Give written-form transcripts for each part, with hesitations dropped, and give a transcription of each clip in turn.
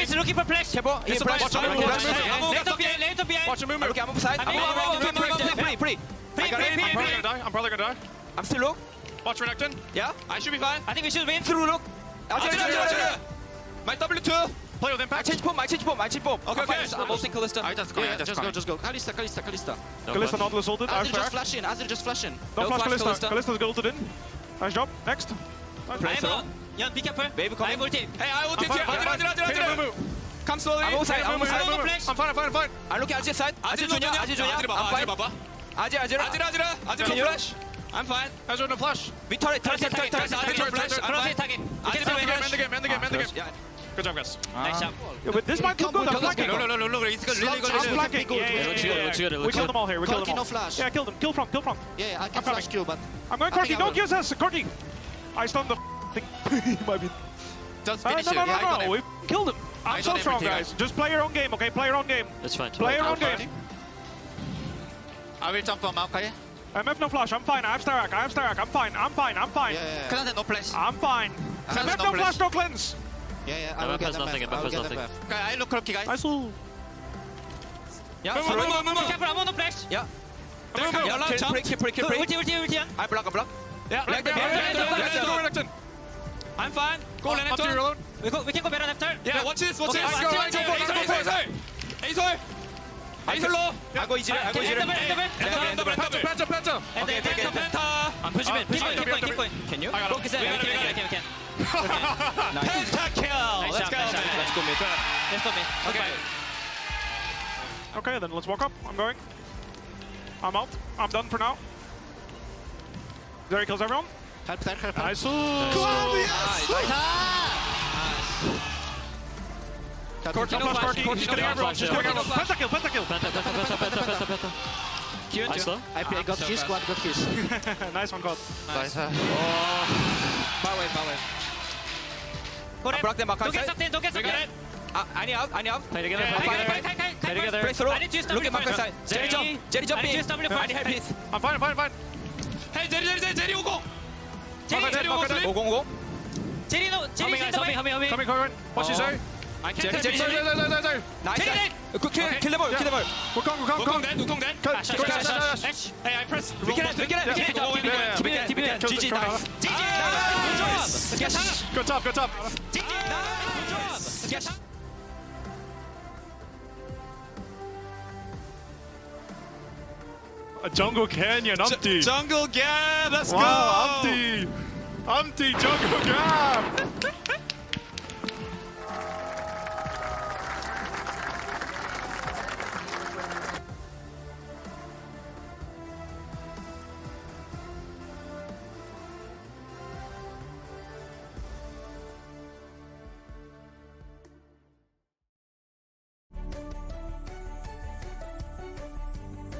is looking for flash. Careful. He flash. Lane to behind. Watch him move. Okay, I'm up side. Pretty. I'm probably gonna die. I'm still low. Watch Renekton. Yeah. I should be fine. I think we should win. Through look. My W2. Play with I impact. change bomb. Okay. I'm ulting Kalista. Just go. Kalista. Kalista not ulted. Azir just flash in. Azir just flash in. Don't flash Kalista. Kalista's ulted in. Nice job. Next. I'm on. Jan, be careful. Baby, come I in. will team. Hey, I will take you. Come slowly. I'm outside. I'm fine. I'm looking at Azir side. Azir Junior. I'm fine. Azir. Can you flash? I'm fine. Azir no flash. We turret. Cross it, target. End the game. Good job, guys. Nice job. Yeah, but this might look good. I'm flanking. No. It's good. Really good. I'm flanking. Good. We killed them all here. Corki no flash. Yeah, kill them. Kill front. Yeah, I can flash Q, but I'm going Corki. Don't use us. Corki. I stunned the thing. He might be. Just finish it. No. We killed him. I'm so strong, guys. Just play your own game, okay? Play your own game. That's fine. Play your own game. I will jump on Maokai. MF no flash. I'm fine. I have Starak. I'm fine. Yeah. Cleanse no flash. I'm fine. MF no flash, no cleanse. Yeah. I will get them back. Okay, I look Corki, guys. I saw. Yeah. Move. Careful, I'm on the flash. Yeah. Ulti. I block. Yeah. Renekton. I'm fine. Go Renekton. We can go better after. Yeah, watch this. Okay, Ace low. I go easy. Penta. Okay. I'm pushing it. Keep going. Can you? Focus it. We can. Penta kill. Let's go. Let's go mid. Let's go mid. Okay. Okay, then let's walk up. I'm going. I'm out. I'm done for now. There he kills everyone. Help. Nice. Corki no flash. He's killing everyone. Pentakill. Penta. I got his squad, got his. Nice one, God. Nice. Power wave. I block them. Don't get sucked in. I need out. Play together. Play solo. I need to use Look W at my side. Jerry jump I need to in. use W I need first. help, please. I'm fine. Hey, Jerry, 오고. Go. 제리 is the way. Coming. Watch this, sir. I can't Jerry. Sorry. Nice. Kill them all. Come. Hey, I press. We get it. GG, nice. Good job. Good job. A jungle canyon, empty. Jungle Gap, let's Wow, go. empty jungle gap.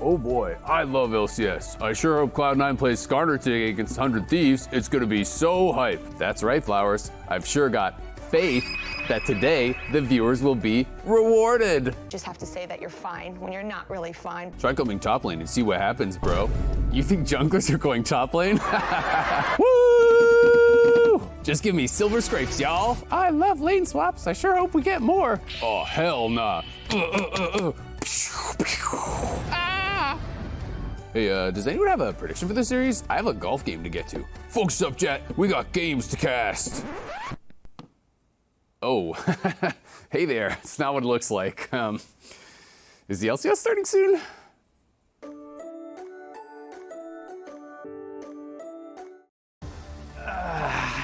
Oh boy, I love LCS. I sure hope Cloud9 plays Skarner today against 100 Thieves. It's gonna be so hype. That's right, Flowers. I've sure got faith that today the viewers will be rewarded. Just have to say that you're fine when you're not really fine. Try coming top lane and see what happens, bro. You think junglers are going top lane? Woo! Just give me silver scrapes, y'all. I love lane swaps. I sure hope we get more. Oh, hell nah. Hey, does anyone have a prediction for this series? I have a golf game to get to. Focus up, Jatt. We got games to cast. Oh, hey there. It's not what it looks like. Is the LCS starting soon?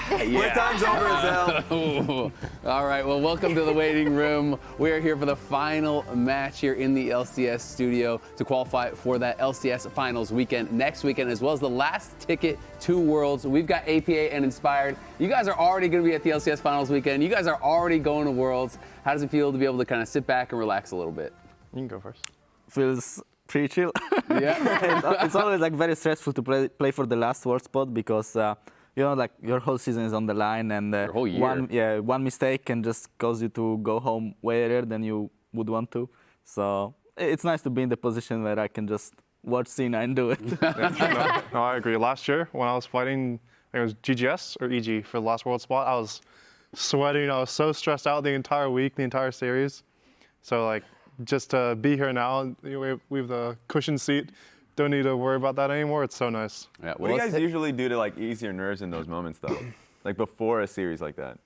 What time's over, Oh. All right, well, welcome to the waiting room. We are here for the final match here in the LCS studio to qualify for that LCS Finals weekend next weekend, as well as the last ticket to Worlds. We've got APA and Inspired. You guys are already going to be at the LCS Finals weekend. You guys are already going to Worlds. How does it feel to be able to kind of sit back and relax a little bit? You can go first. Feels pretty chill. Yeah. It's always like very stressful to play for the last World spot because you know, like your whole season is on the line, and your whole year. one mistake can just cause you to go home way earlier than you would want to. So it's nice to be in the position where I can just watch Cena and do it. No, I agree. Last year when I was fighting, I think it was GGS or EG for the last world spot, I was sweating. I was so stressed out the entire week, the entire series. So like, just to be here now, we have the cushion seat. Don't need to worry about that anymore. It's so nice. Yeah, what do you guys usually do to like ease your nerves in those moments though? Like before a series like that?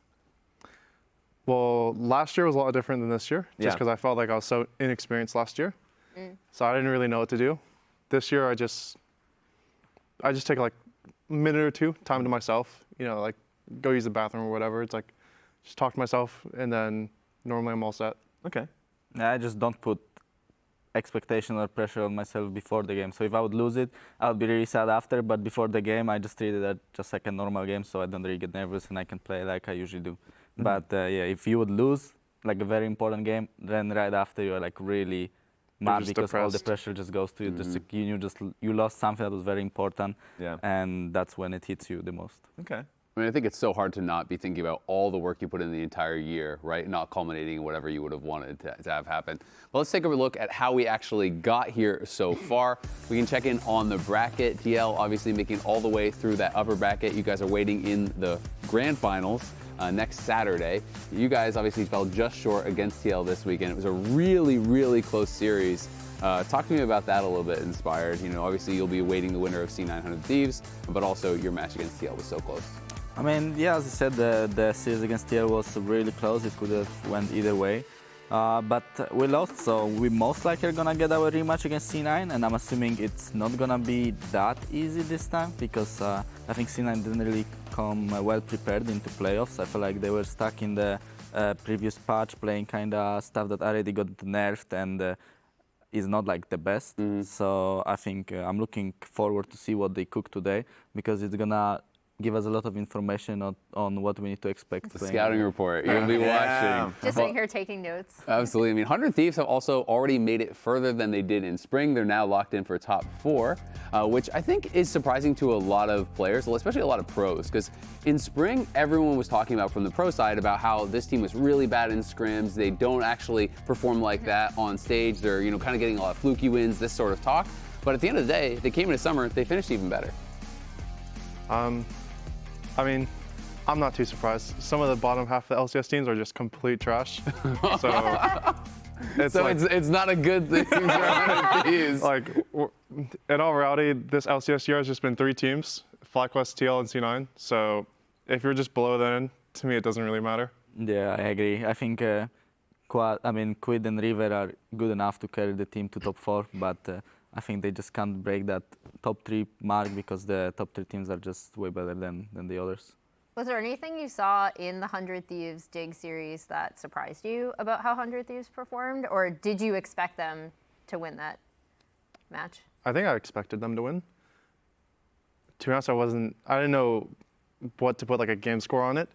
Well, last year was a lot different than this year, just because I felt like I was so inexperienced last year. So I didn't really know what to do. This year, I just take like a minute or two, time to myself, like go use the bathroom or whatever. It's like, just talk to myself, and then normally I'm all set. Okay. I just don't put expectation or pressure on myself before the game. So if I would lose it, I would be really sad after. But before the game, I just treat it just like a normal game, so I don't really get nervous and I can play like I usually do. But yeah, if you would lose like a very important game, then right after you're like really mad because all the pressure just goes to you. You lost something that was very important, and that's when it hits you the most. Okay. I mean, I think it's so hard to not be thinking about all the work you put in the entire year, right? Not culminating in whatever you would have wanted to have happen. Well, let's take a look at how we actually got here so far. We can check in on the bracket. TL obviously making all the way through that upper bracket. You guys are waiting in the grand finals next Saturday. You guys obviously fell just short against TL this weekend. It was a really, really close series. Talk to me about that a little bit, Inspired. Obviously you'll be awaiting the winner of C900 Thieves, but also your match against TL was so close. I mean, yeah, as I said, the series against TL was really close. It could have went either way. But we lost, so we most likely are gonna get our rematch against C9, and I'm assuming it's not gonna be that easy this time because I think C9 didn't really come well prepared into playoffs. I feel like they were stuck in the previous patch playing kind of stuff that already got nerfed and is not like the best. So I think I'm looking forward to see what they cook today because it's gonna give us a lot of information on what we need to expect. The scouting report. You'll be watching. Just sitting here taking notes. Absolutely. I mean, 100 Thieves have also already made it further than they did in spring. They're now locked in for top 4, which I think is surprising to a lot of players, especially a lot of pros, because in spring, everyone was talking about from the pro side about how this team was really bad in scrims. They don't actually perform like that on stage. They're, kind of getting a lot of fluky wins, this sort of talk. But at the end of the day, they came into summer, they finished even better. I mean, I'm not too surprised. Some of the bottom half of the LCS teams are just complete trash. So it's not a good thing for 100 Thieves. Like, in all reality, this LCS year has just been 3 teams: FlyQuest, TL, and C9. So if you're just below then, to me, it doesn't really matter. Yeah, I agree. I think Quid and River are good enough to carry the team to top 4, but I think they just can't break that top 3 mark because the top 3 teams are just way better than the others. Was there anything you saw in the 100 Thieves Dig series that surprised you about how 100 Thieves performed, or did you expect them to win that match? I think I expected them to win. To be honest, I didn't know what to put like a game score on it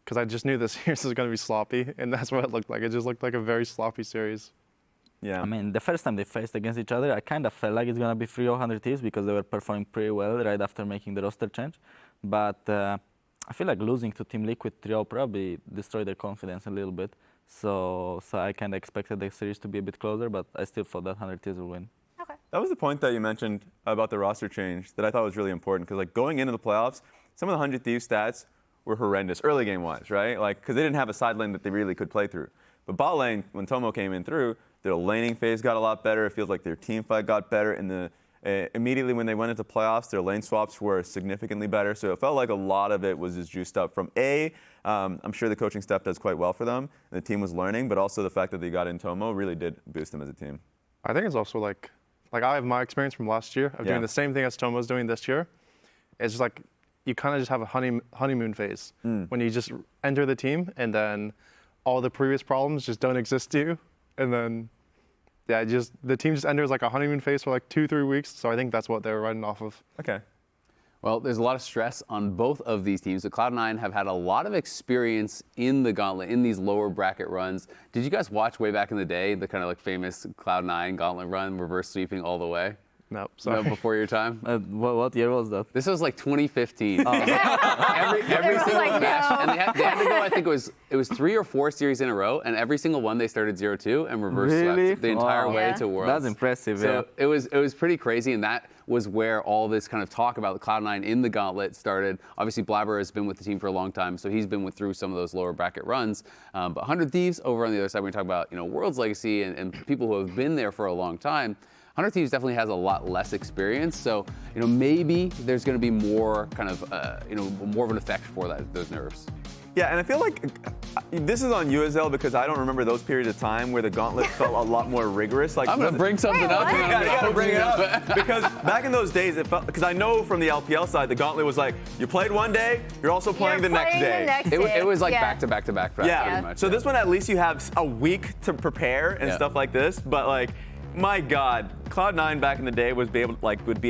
because I just knew this series was going to be sloppy, and that's what it looked like. It just looked like a very sloppy series. Yeah. I mean, the first time they faced against each other, I kind of felt like it's going to be 3-100 Thieves because they were performing pretty well right after making the roster change. But I feel like losing to Team Liquid 3-0 probably destroyed their confidence a little bit. So I kind of expected the series to be a bit closer, but I still thought that 100 Thieves will win. Okay. That was the point that you mentioned about the roster change that I thought was really important because like going into the playoffs, some of the 100 Thieves stats were horrendous early game wise, right? Like because they didn't have a side lane that they really could play through. But bot lane, when Tomo came in through, their laning phase got a lot better. It feels like their team fight got better. And immediately when they went into playoffs, their lane swaps were significantly better. So it felt like a lot of it was just juiced up from I'm sure the coaching staff does quite well for them. And the team was learning, but also the fact that they got in Tomo really did boost them as a team. I think it's also like I have my experience from last year of doing the same thing as Tomo's doing this year. It's just like you kind of just have a honeymoon phase when you just enter the team and then all the previous problems just don't exist to you. And then, the team just enters like a honeymoon phase for like 2-3 weeks. So I think that's what they're riding off of. Okay. Well, there's a lot of stress on both of these teams. The Cloud9 have had a lot of experience in the Gauntlet, in these lower bracket runs. Did you guys watch way back in the day, the kind of like famous Cloud9 Gauntlet run, reverse sweeping all the way? No, sorry. No, before your time? What year was that? This was like 2015. Every single match. And they had to go, I think it was 3 or 4 series in a row, and every single one they started 0-2 and reverse swept the entire way to Worlds. That's impressive, So it was pretty crazy, and that was where all this kind of talk about the Cloud9 in the Gauntlet started. Obviously, Blaber has been with the team for a long time, so he's been through some of those lower bracket runs. But 100 Thieves over on the other side, when we talk about World's Legacy and people who have been there for a long time, 100 Thieves definitely has a lot less experience, so maybe there's going to be more kind of more of an effect for those nerves. Yeah, and I feel like this is on USL because I don't remember those periods of time where the Gauntlet felt a lot more rigorous. Like, I'm going to bring something up. Yeah, you got to bring it up. Because back in those days, it felt, because I know from the LPL side, the Gauntlet was like, you played one day, you're also playing the next day. It was like back to back to back. Yeah, pretty much, so this one, at least you have a week to prepare and stuff like this, but like, my God, Cloud9 back in the day would be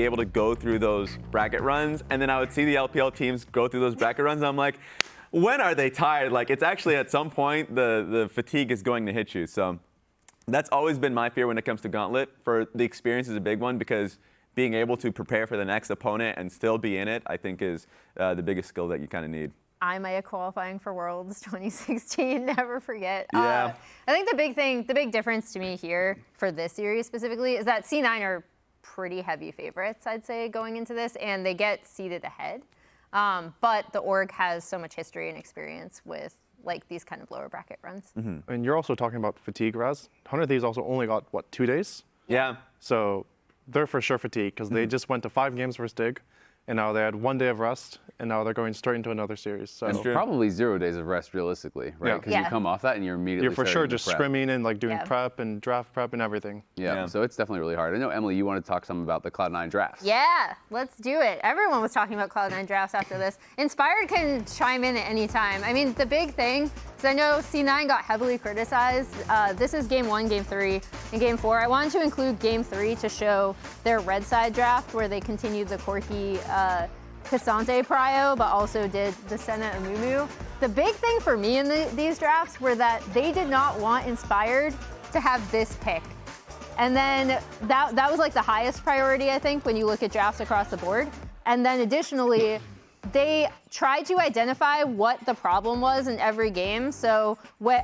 able to go through those bracket runs, and then I would see the LPL teams go through those bracket runs, and I'm like, when are they tired? Like, it's actually at some point the fatigue is going to hit you. So that's always been my fear when it comes to Gauntlet. For the experience is a big one because being able to prepare for the next opponent and still be in it, I think is the biggest skill that you kind of need. Eyla qualifying for Worlds 2016, never forget. Yeah. I think the big difference to me here for this series specifically is that C9 are pretty heavy favorites, I'd say, going into this, and they get seeded ahead. But the org has so much history and experience with like these kind of lower bracket runs. Mm-hmm. And you're also talking about fatigue, Raz. 100 Thieves also only got, what, 2 days? Yeah. So they're for sure fatigued because they just went to 5 games versus Dig, and now they had 1 day of rest, and now they're going straight into another series. So and probably 0 days of rest realistically, right? Because you come off that and you're immediately You're for sure just prep. scrimming and like doing prep and draft prep and everything. Yeah, so it's definitely really hard. I know, Emily, you want to talk some about the Cloud9 drafts. Yeah, let's do it. Everyone was talking about Cloud9 drafts after this. Inspired can chime in at any time. I mean, the big thing, because I know C9 got heavily criticized. This is game 1, game 3, and game 4. I wanted to include game 3 to show their red side draft where they continued the Corki Cassante prio, but also did the Senna Amumu. The big thing for me in these drafts were that they did not want Inspired to have this pick. And then that was like the highest priority, I think, when you look at drafts across the board. And then additionally, they tried to identify what the problem was in every game. So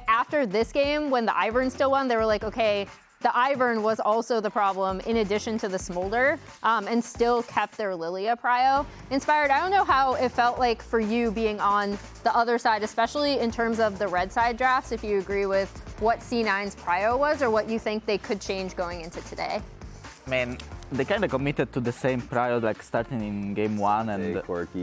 after this game, when the Ivern still won, they were like, okay, the Ivern was also the problem in addition to the Smolder, and still kept their Lilia prio. Inspired, I don't know how it felt like for you being on the other side, especially in terms of the red side drafts, if you agree with what C9's prio was or what you think they could change going into today. I mean, they kind of committed to the same prio, like starting in game 1 and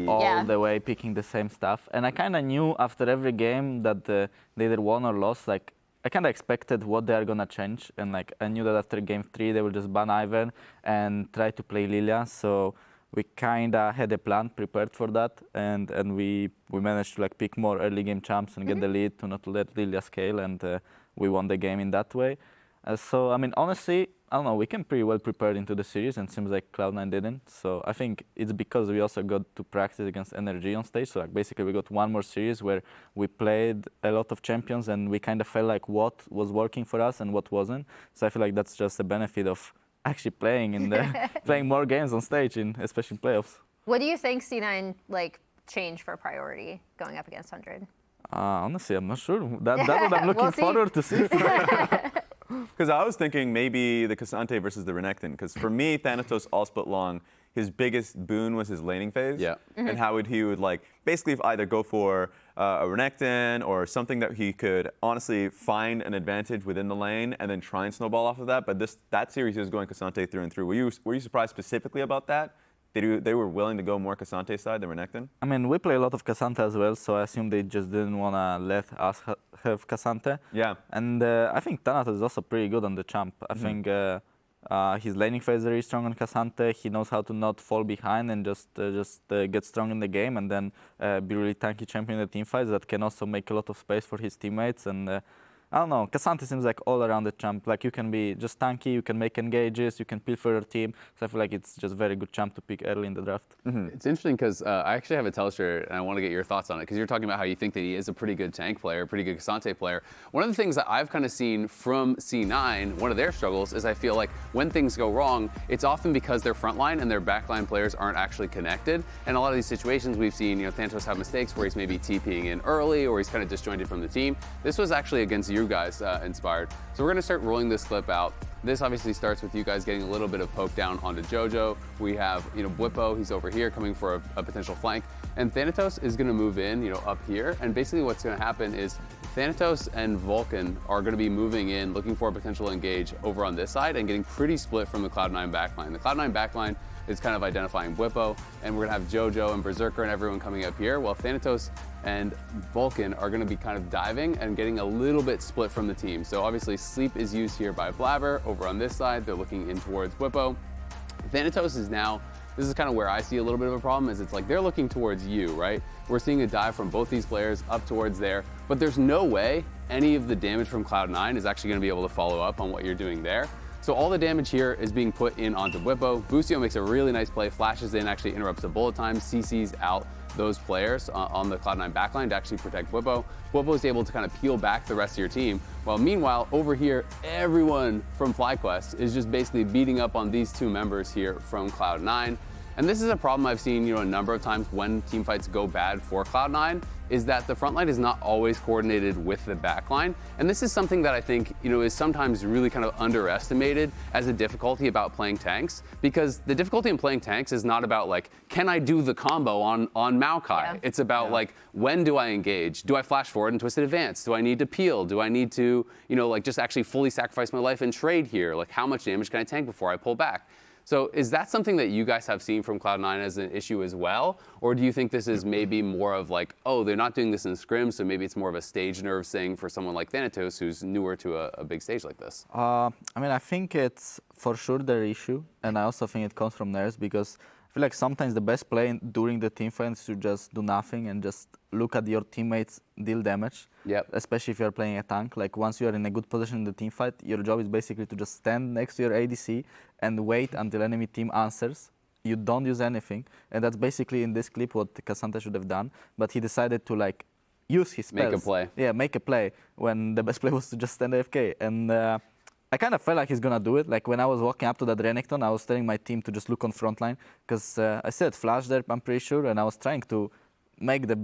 all the way picking the same stuff. And I kind of knew after every game that they either won or lost, like, I kind of expected what they are going to change, and like I knew that after game 3 they will just ban Ivern and try to play Lilia, so we kind of had a plan prepared for that, and we managed to like pick more early game champs and get the lead to not let Lilia scale, and we won the game in that way. So I mean, honestly, I don't know, we came pretty well prepared into the series, and it seems like Cloud9 didn't. So I think it's because we also got to practice against NRG on stage. So like basically we got one more series where we played a lot of champions, and we kind of felt like what was working for us and what wasn't. So I feel like that's just a benefit of actually playing in the playing more games on stage, especially in playoffs. What do you think C9 like changed for priority going up against 100? Honestly, I'm not sure. That's what I'm looking forward to see. Because I was thinking maybe the Cassante versus the Renekton. Because for me, Thanatos all split long, his biggest boon was his laning phase. Yeah. And how he would like basically either go for a Renekton or something that he could honestly find an advantage within the lane and then try and snowball off of that. But that series he was going Cassante through and through. Were you surprised specifically about that? They were willing to go more Cassante side than Renekton? I mean, we play a lot of Cassante as well, so I assume they just didn't want to let us have Cassante. Yeah. And I think Thanatos is also pretty good on the champ. I think his laning phase is very strong on Cassante. He knows how to not fall behind and just get strong in the game, and then be really tanky champion in the team fights that can also make a lot of space for his teammates. And I don't know, Cassante seems like all around the champ. Like you can be just tanky, you can make engages, you can peel for your team. So I feel like it's just very good champ to pick early in the draft. It's interesting because I actually have a Telstrator and I want to get your thoughts on it, because you're talking about how you think that he is a pretty good tank player, a pretty good Cassante player. One of the things that I've kind of seen from C9, one of their struggles, is I feel like when things go wrong, it's often because their frontline and their backline players aren't actually connected. And a lot of these situations we've seen, Thanatos have mistakes where he's maybe TPing in early or he's kind of disjointed from the team. This was actually against you guys, Inspired. So we're going to start rolling this clip out. This obviously starts with you guys getting a little bit of poke down onto Jojo. We have, Bwipo, he's over here coming for a potential flank. And Thanatos is going to move in, up here. And basically what's going to happen is Thanatos and VULCAN are going to be moving in, looking for a potential engage over on this side and getting pretty split from the Cloud9 backline. The Cloud9 backline is kind of identifying Bwipo, and we're going to have Jojo and Berserker and everyone coming up here, while Thanatos and VULCAN are going to be kind of diving and getting a little bit split from the team. So obviously Sleep is used here by Blaber. Over on this side, they're looking in towards Bwipo. Thanatos is now, this is kind of where I see a little bit of a problem, is it's like they're looking towards you, right? We're seeing a dive from both these players up towards there, but there's no way any of the damage from Cloud9 is actually going to be able to follow up on what you're doing there. So all the damage here is being put in onto Bwipo. Busio makes a really nice play, flashes in, actually interrupts the bullet time, CCs out those players on the Cloud9 backline to actually protect Bwipo. Bwipo is able to kind of peel back the rest of your team, while meanwhile, over here, everyone from FlyQuest is just basically beating up on these two members here from Cloud9. And this is a problem I've seen, a number of times when team fights go bad for Cloud9, is that the front line is not always coordinated with the back line. And this is something that I think, is sometimes really kind of underestimated as a difficulty about playing tanks, because the difficulty in playing tanks is not about like, can I do the combo on Maokai? Yeah. It's about like, when do I engage? Do I flash forward and twisted advance? Do I need to peel? Do I need to, just actually fully sacrifice my life and trade here? Like, how much damage can I tank before I pull back? So is that something that you guys have seen from Cloud9 as an issue as well? Or do you think this is maybe more of like, oh, they're not doing this in scrims, so maybe it's more of a stage nerve thing for someone like Thanatos who's newer to a big stage like this? I think it's for sure their issue, and I also think it comes from nerves, because I feel like sometimes the best play during the team fight is to just do nothing and just look at your teammates deal damage. Yep. Especially if you're playing a tank. Like once you're in a good position in the team fight, your job is basically to just stand next to your ADC and wait until enemy team answers. You don't use anything, and that's basically in this clip what Cassandra should have done. But he decided to like use his spells. Make a play. Yeah, make a play when the best play was to just stand AFK. And I kind of felt like he's gonna do it. Like when I was walking up to that Renekton, I was telling my team to just look on frontline, because I said flash there, I'm pretty sure, and I was trying to make the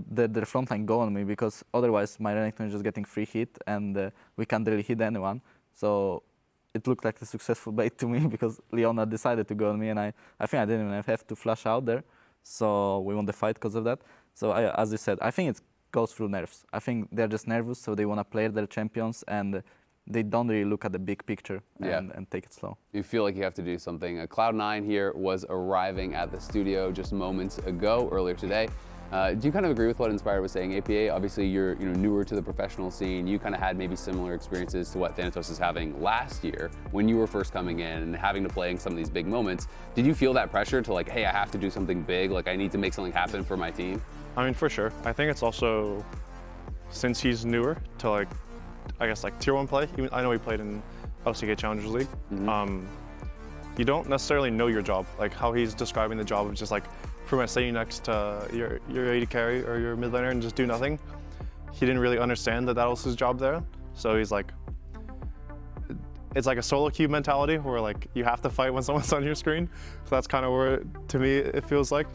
frontline go on me, because otherwise my Renekton is just getting free hit and we can't really hit anyone. So it looked like a successful bait to me, because Leona decided to go on me, and I think I didn't even have to flash out there. So we won the fight because of that. So as you said, I think it goes through nerves. I think they're just nervous, so they want to play their champions, and they don't really look at the big picture and take it slow. You feel like you have to do something. Cloud9 here was arriving at the studio just moments ago, earlier today. Do you kind of agree with what Inspired was saying? APA, obviously you're newer to the professional scene. You kind of had maybe similar experiences to what Thanatos is having last year when you were first coming in and having to play in some of these big moments. Did you feel that pressure to like, hey, I have to do something big, like I need to make something happen for my team? I mean, for sure. I think it's also, since he's newer to like, I guess like tier 1 play, I know he played in LCK Challengers League. Mm-hmm. You don't necessarily know your job, like how he's describing the job of just like, pretty much sitting next to your AD carry or your mid laner and just do nothing. He didn't really understand that was his job there. So he's like, it's like a solo queue mentality where like you have to fight when someone's on your screen. So that's kind of where, to me, it feels like.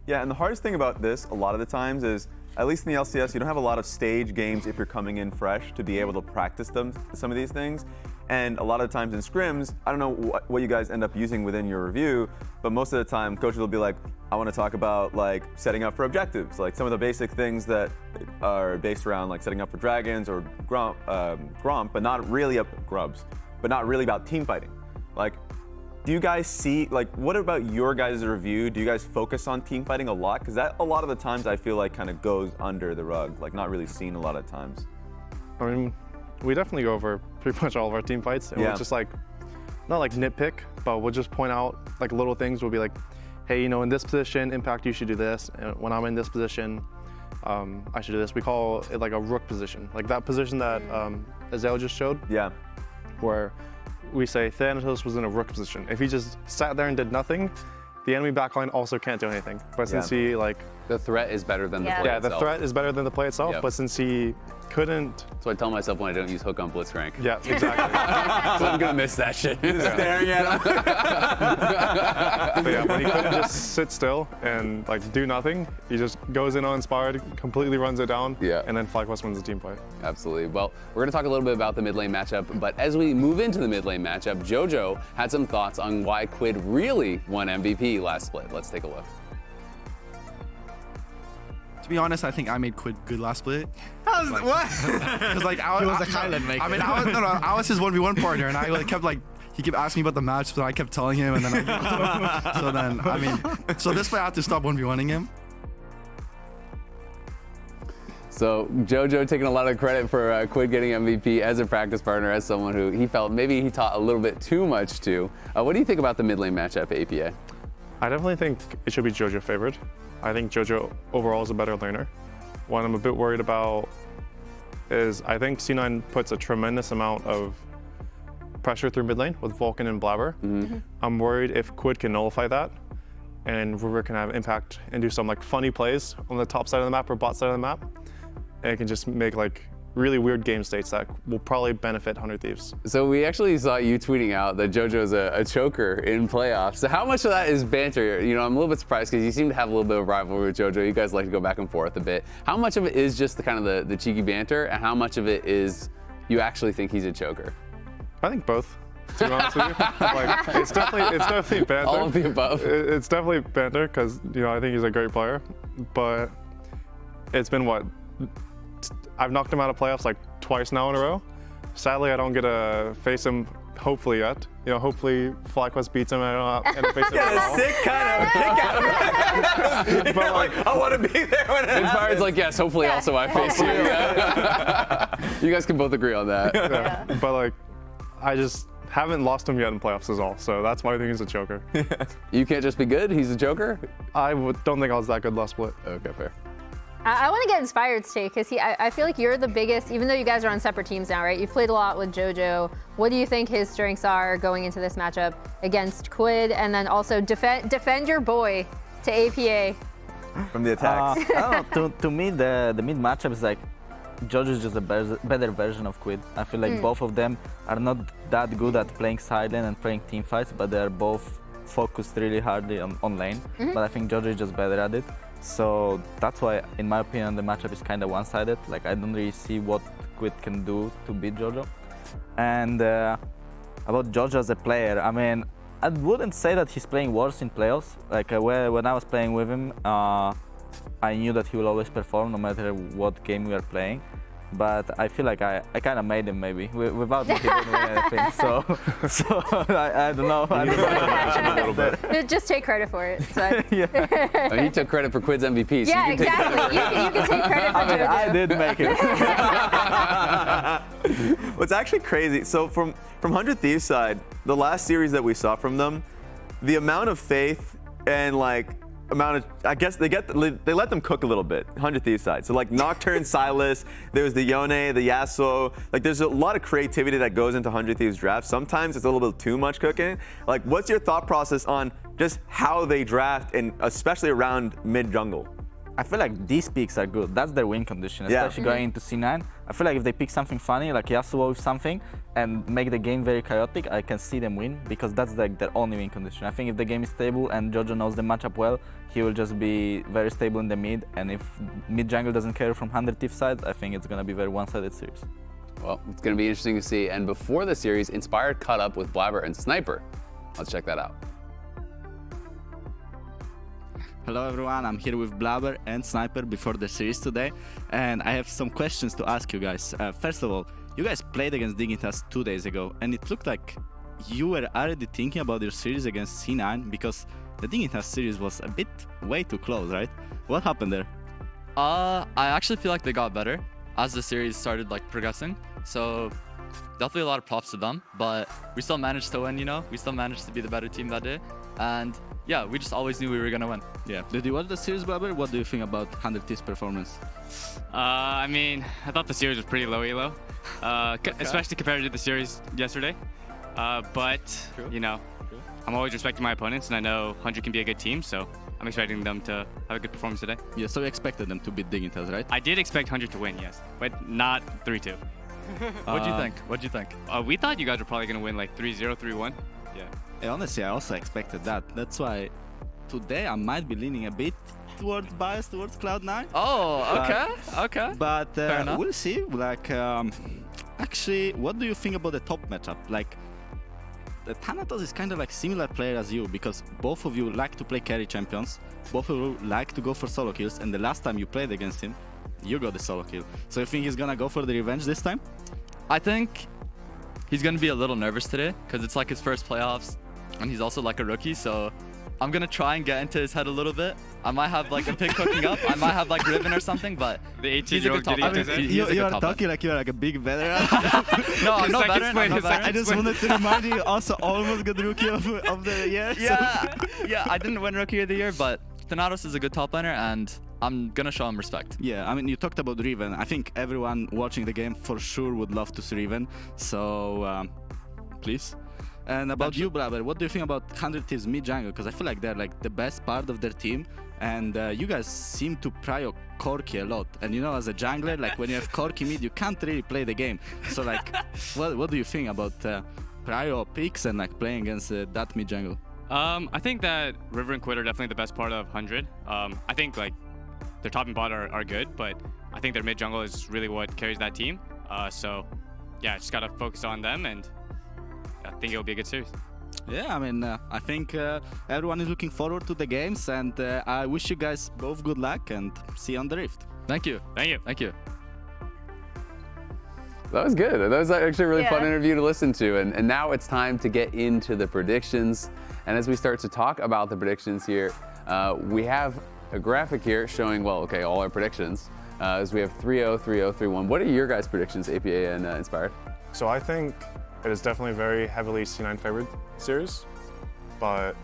Yeah, and the hardest thing about this a lot of the times is, at least in the LCS, you don't have a lot of stage games if you're coming in fresh to be able to practice some of these things. And a lot of the times in scrims, I don't know what you guys end up using within your review, but most of the time coaches will be like, I want to talk about like setting up for objectives, like some of the basic things that are based around like setting up for dragons or Gromp, but not really grubs, but not really about team fighting. Like, do you guys see, like, what about your guys' review? Do you guys focus on team fighting a lot? Because that a lot of the times I feel like kind of goes under the rug, like not really seen a lot of times. I mean, we definitely go over pretty much all of our team fights. And we'll just like, not like nitpick, but we'll just point out like little things. We'll be like, hey, in this position, Impact, you should do this. And when I'm in this position, I should do this. We call it like a rook position. Like that position that Azale just showed. Yeah. Where we say Thanatos was in a rook position. If he just sat there and did nothing, the enemy backline also can't do anything. But since he like... The threat is better than the play itself. Yeah, the threat is better than the play itself, but since he couldn't. So I tell myself when I don't use hook on Blitzcrank. Yeah, exactly. So I'm gonna miss that shit. Staring at him. But yeah, when he couldn't just sit still and like do nothing, he just goes in uninspired, completely runs it down, and then FlyQuest wins the team fight. Absolutely. Well, we're gonna talk a little bit about the mid lane matchup, but as we move into the mid lane matchup, Jojo had some thoughts on why Quid really won MVP last split. Let's take a look. To be honest, I think I made Quid good last split. How's Like- what? Because like I He was I- the highlight maker. I mean, I was his 1v1 partner, and I like, kept like he kept asking me about the match, so I kept telling him, and then so then I mean, so this way I had to stop 1v1ing him. So Jojo taking a lot of credit for Quid getting MVP as a practice partner, as someone who he felt maybe he taught a little bit too much to. What do you think about the mid lane matchup, APA? I definitely think it should be Jojo favored. I think Jojo overall is a better laner. What I'm a bit worried about is I think C9 puts a tremendous amount of pressure through mid lane with VULCAN and Blaber. I'm worried if Quid can nullify that and River can have impact and do some like funny plays on the top side of the map or bot side of the map. And it can just make like really weird game states that will probably benefit 100 Thieves. So we actually saw you tweeting out that Jojo's a choker in playoffs. So how much of that is banter? You know, I'm a little bit surprised because you seem to have a little bit of rivalry with Jojo. You guys like to go back and forth a bit. How much of it is just the kind of the cheeky banter, and how much of it is you actually think he's a choker? I think both, to be honest with you. Like, it's definitely banter. All of the above. It's definitely banter because, you know, I think he's a great player. But it's been what? I've knocked him out of playoffs like twice now in a row. Sadly, I don't get to face him hopefully yet. You know, hopefully FlyQuest beats him and I don't get to face him at all. Sick kind of kick out of it. But like, I want to be there when it Inspired's like, yes, hopefully also I face you. You guys can both agree on that. Yeah. But like, I just haven't lost him yet in playoffs is all. So that's why I think he's a choker. You can't just be good, he's a joker? I don't think I was that good last split. Okay, fair. I want to get Inspired's take because I feel like you're the biggest, even though you guys are on separate teams now, right? You've played a lot with Jojo. What do you think his strengths are going into this matchup against Quid? And then also defend your boy to APA. From the attacks. I don't know, to me, the mid matchup is like Jojo is just a better version of Quid. I feel like both of them are not that good at playing side lane and playing team fights, but they're both focused really hard on lane. But I think Jojo is just better at it. So that's why, in my opinion, the matchup is kind of one-sided. Like, I don't really see what Quid can do to beat Jojo. And about Jojo as a player, I mean, I wouldn't say that he's playing worse in playoffs. Like, when I was playing with him, I knew that he will always perform no matter what game we are playing. But I feel like I kind of made him maybe. Without me, he didn't win anything. So I don't know. I don't know. Just take credit for it. So. Yeah. He took credit for Quid's MVP. So Yeah, you can exactly. You can take credit for Jojo. I did make it. What's actually crazy, so from 100 Thieves side, the last series that we saw from them, the amount of faith and like I guess they let them cook a little bit, 100 Thieves side. So like Nocturne, Silas, there was the Yone, the Yasuo. Like there's a lot of creativity that goes into 100 Thieves draft. Sometimes it's a little bit too much cooking. Like what's your thought process on just how they draft, and especially around mid jungle? I feel like these picks are good. That's their win condition, especially going into C9. I feel like if they pick something funny, like Yasuo with something, and make the game very chaotic, I can see them win, because that's like their only win condition. I think if the game is stable and Jojo knows the matchup well, he will just be very stable in the mid, and if mid jungle doesn't care from 100 Thieves side, I think it's going to be a very one-sided series. Well, it's going to be interesting to see. And before the series, Inspired caught up with Blaber and Sniper. Let's check that out. Hello everyone, I'm here with Blaber and Sniper before the series today, and I have some questions to ask you guys. First of all, you guys played against Dignitas 2 days ago, and it looked like you were already thinking about your series against C9, because the Dignitas series was a bit way too close, right? What happened there? I actually feel like they got better as the series started like progressing, so definitely a lot of props to them, but we still managed to win, you know? We still managed to be the better team that day, and yeah, we just always knew we were gonna win. Yeah. Did you watch the series, Blaber? What do you think about 100 Thieves' performance? I mean, I thought the series was pretty low elo, especially compared to the series yesterday. But you know, I'm always respecting my opponents, and I know 100 can be a good team, so I'm expecting them to have a good performance today. Yeah, so you expected them to beat Dignitas, right? I did expect 100 to win, yes, but not 3-2. What'd you think? What'd you think? We thought you guys were probably going to win like 3-0, 3-1. Yeah, honestly, I also expected that. That's why today I might be leaning a bit biased towards Cloud9. Oh, okay, okay. But Fair enough. we'll see. Like, actually, what do you think about the top matchup? Like, the Thanatos is kind of like similar player as you, because both of you like to play carry champions, both of you like to go for solo kills, and the last time you played against him, you got the solo kill. So you think he's gonna go for the revenge this time? I think he's gonna be a little nervous today because it's like his first playoffs, and he's also like a rookie. So I'm gonna try and get into his head a little bit. I might have like a pick cooking up. I might have like Riven or something, but he's a good top laner. You are talking like you're like a big veteran. No, I'm not veteran. I just wanted to remind you, also almost got rookie of the year. Yeah, yeah. I didn't win rookie of the year, but Thanatos is a good top laner, and I'm gonna show him respect. Yeah, I mean, you talked about Riven. I think everyone watching the game for sure would love to see Riven. So, please. And about you, Blaber, what do you think about 100 Thieves mid jungle? Because I feel like they're like the best part of their team, and you guys seem to prio Corki a lot. And you know, as a jungler, like when you have Corki mid, you can't really play the game. So like, what do you think about prio picks and like playing against that mid jungle? I think that River and Quid are definitely the best part of 100. I think like their top and bot are good, but I think their mid jungle is really what carries that team. So yeah, just gotta focus on them, and I think it'll be a good series. Yeah, I mean, I think everyone is looking forward to the games, and I wish you guys both good luck and see you on the Rift. Thank you. Thank you. Thank you. That was good. That was actually a really fun interview to listen to. And now it's time to get into the predictions. And as we start to talk about the predictions here, we have a graphic here showing, well, okay, all our predictions. As we have 3-0, 3-0, 3-1. What are your guys' predictions, APA and Inspired? So I think it is definitely a very heavily C9 favored series, but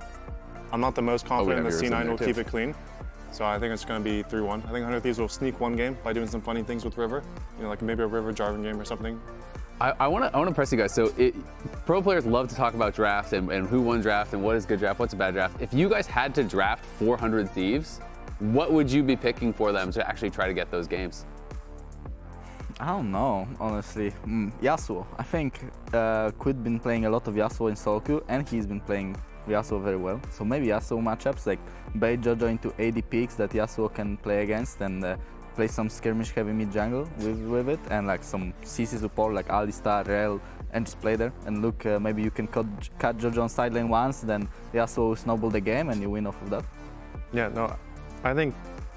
I'm not the most confident that C9 will keep it clean. So I think it's going to be 3-1. I think 100 Thieves will sneak one game by doing some funny things with River, you know, like maybe a River Jarvan game or something. I want to press you guys. So pro players love to talk about draft and who won draft and what is good draft, what's a bad draft. If you guys had to draft 400 Thieves, what would you be picking for them to actually try to get those games? I don't know, honestly. Yasuo. I think Quid been playing a lot of Yasuo in solo queue, and he's been playing Yasuo very well. So maybe Yasuo matchups, like bait Jojo into AD picks that Yasuo can play against, and play some skirmish heavy mid jungle with it, and like some CC support like Alistar, Rell, and just play there. And look, maybe you can cut Jojo on side lane once, then Yasuo will snowball the game, and you win off of that. Yeah, no, I think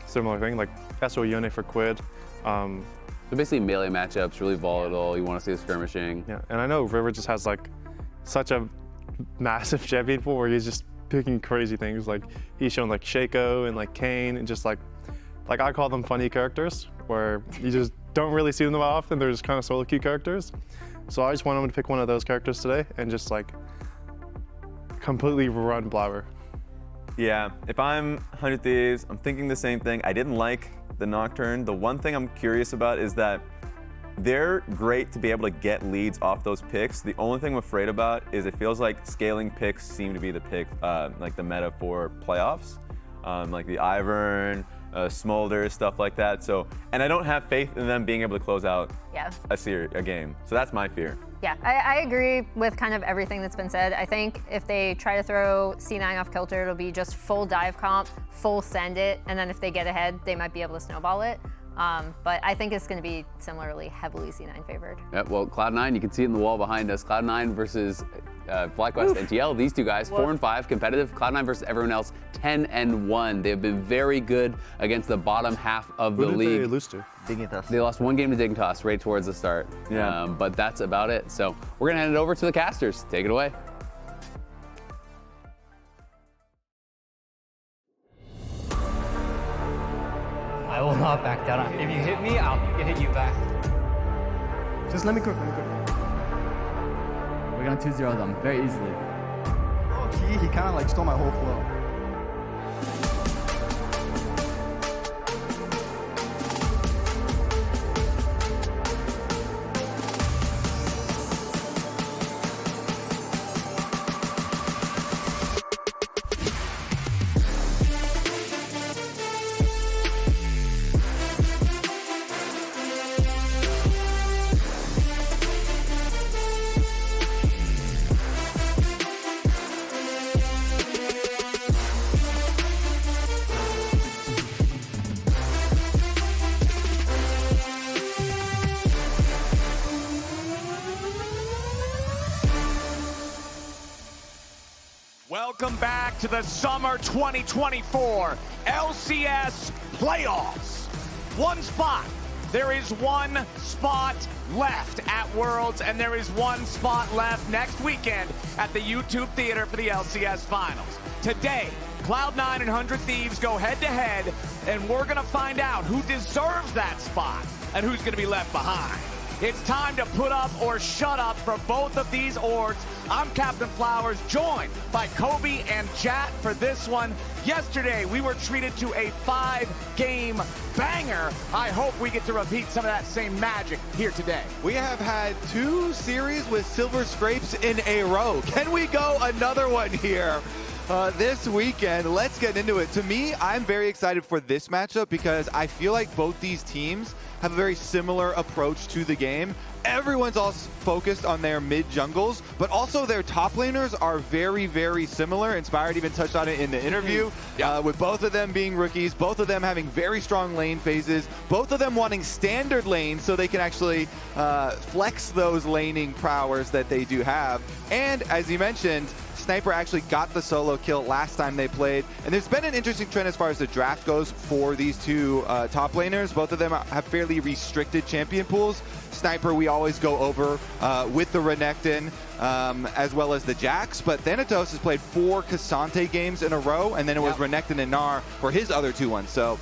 similar thing, like Yasuo Yone for Quid. So basically melee matchups, really volatile, you want to see the skirmishing. Yeah, and I know River just has like such a massive champion pool where he's just picking crazy things. Like he's shown like Shaco and like Kane, and just like I call them funny characters where you just don't really see them that often. They're just kind of solo queue characters. So I just want him to pick one of those characters today and just like completely run Blaber. Yeah, if I'm 100 Thieves, I'm thinking the same thing. I didn't like the Nocturne. The one thing I'm curious about is that they're great to be able to get leads off those picks. The only thing I'm afraid about is it feels like scaling picks seem to be the pick, like the meta for playoffs, like the Ivern, Smolder, stuff like that. So, and I don't have faith in them being able to close out a game. So that's my fear. Yeah, I agree with kind of everything that's been said. I think if they try to throw C9 off kilter, it'll be just full dive comp, full send it, and then if they get ahead, they might be able to snowball it. But I think it's going to be similarly heavily C9 favored. Yep, well, Cloud9, you can see it in the wall behind us. Cloud9 versus FlyQuest and TL, these two guys, 4-5, competitive. Cloud9 versus everyone else, 10-1. They've been very good against the bottom half of the league. Who did they lose to? Dignitas. They lost one game to Dignitas right towards the start. Yeah. But that's about it. So we're going to hand it over to the casters. Take it away. I will not back down. If you hit me, I'll hit you back. Just let me cook, We're gonna 2-0 them very easily. Oh, he kind of like stole my whole flow. welcome back to the Summer 2024 LCS Playoffs. One spot. There is one spot left at Worlds, and there is one spot left next weekend at the YouTube Theater for the LCS Finals. Today, Cloud9 and 100 Thieves go head-to-head, and we're going to find out who deserves that spot and who's going to be left behind. It's time to put up or shut up for both of these orgs. I'm Captain Flowers, joined by Kobe and Jatt for this one. Yesterday, we were treated to a 5-game banger. I hope we get to repeat some of that same magic here today. We have had 2 series with silver scrapes in a row. Can we go another one here? This weekend? Let's get into it. To me, I'm very excited for this matchup because I feel like both these teams have a very similar approach to the game. Everyone's all focused on their mid jungles, but also their top laners are very, very similar. Inspired even touched on it in the interview, with both of them being rookies, both of them having very strong lane phases, both of them wanting standard lanes so they can actually flex those laning prowess that they do have. And as you mentioned, Sniper actually got the solo kill last time they played. And there's been an interesting trend as far as the draft goes for these two top laners. Both of them have fairly restricted champion pools. Sniper, we always go over with the Renekton, as well as the Jax. But Thanatos has played 4 Cassante games in a row, and then it was Renekton and Gnar for his other 2 ones. So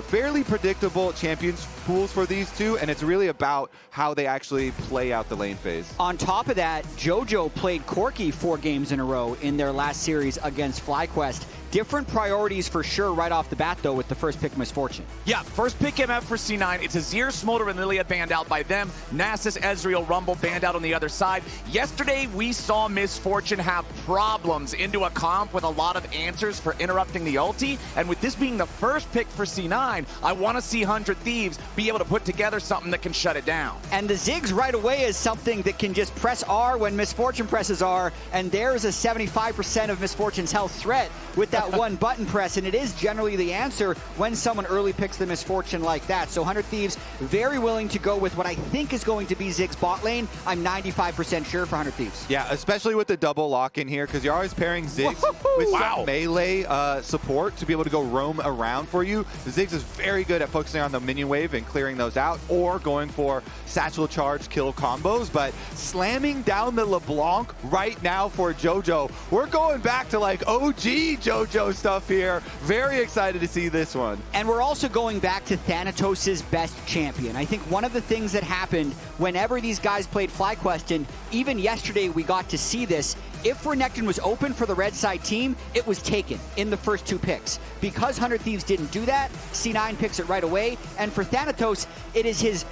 fairly predictable champions pools for these two, and it's really about how they actually play out the lane phase. On top of that, JoJo played Corki 4 games in a row in their last series against FlyQuest. Different priorities for sure right off the bat, though, with the first pick Misfortune. Yeah, first pick MF for C9. It's Azir, Smolder, and Lilia banned out by them. Nasus, Ezreal, Rumble banned out on the other side. Yesterday, we saw Misfortune have problems into a comp with a lot of answers for interrupting the ulti. And with this being the first pick for C9, I want to see 100 Thieves be able to put together something that can shut it down. And the Ziggs right away is something that can just press R when Misfortune presses R, and there's a 75% of Misfortune's health threat with that one button press, and it is generally the answer when someone early picks the Misfortune like that. So 100 Thieves very willing to go with what I think is going to be Ziggs bot lane. I'm 95% sure for 100 Thieves. Yeah, especially with the double lock in here, because you're always pairing Ziggs with some melee support to be able to go roam around for you. Ziggs is very good at focusing on the minion wave and clearing those out, or going for satchel charge kill combos, but slamming down the LeBlanc right now for JoJo. We're going back to like OG JoJo stuff here. Very excited to see this one. And we're also going back to Thanatos' best champion. I think one of the things that happened whenever these guys played FlyQuest, and even yesterday we got to see this, if Renekton was open for the red side team, it was taken in the first 2 picks. Because 100 Thieves didn't do that, C9 picks it right away. And for Thanatos, it is his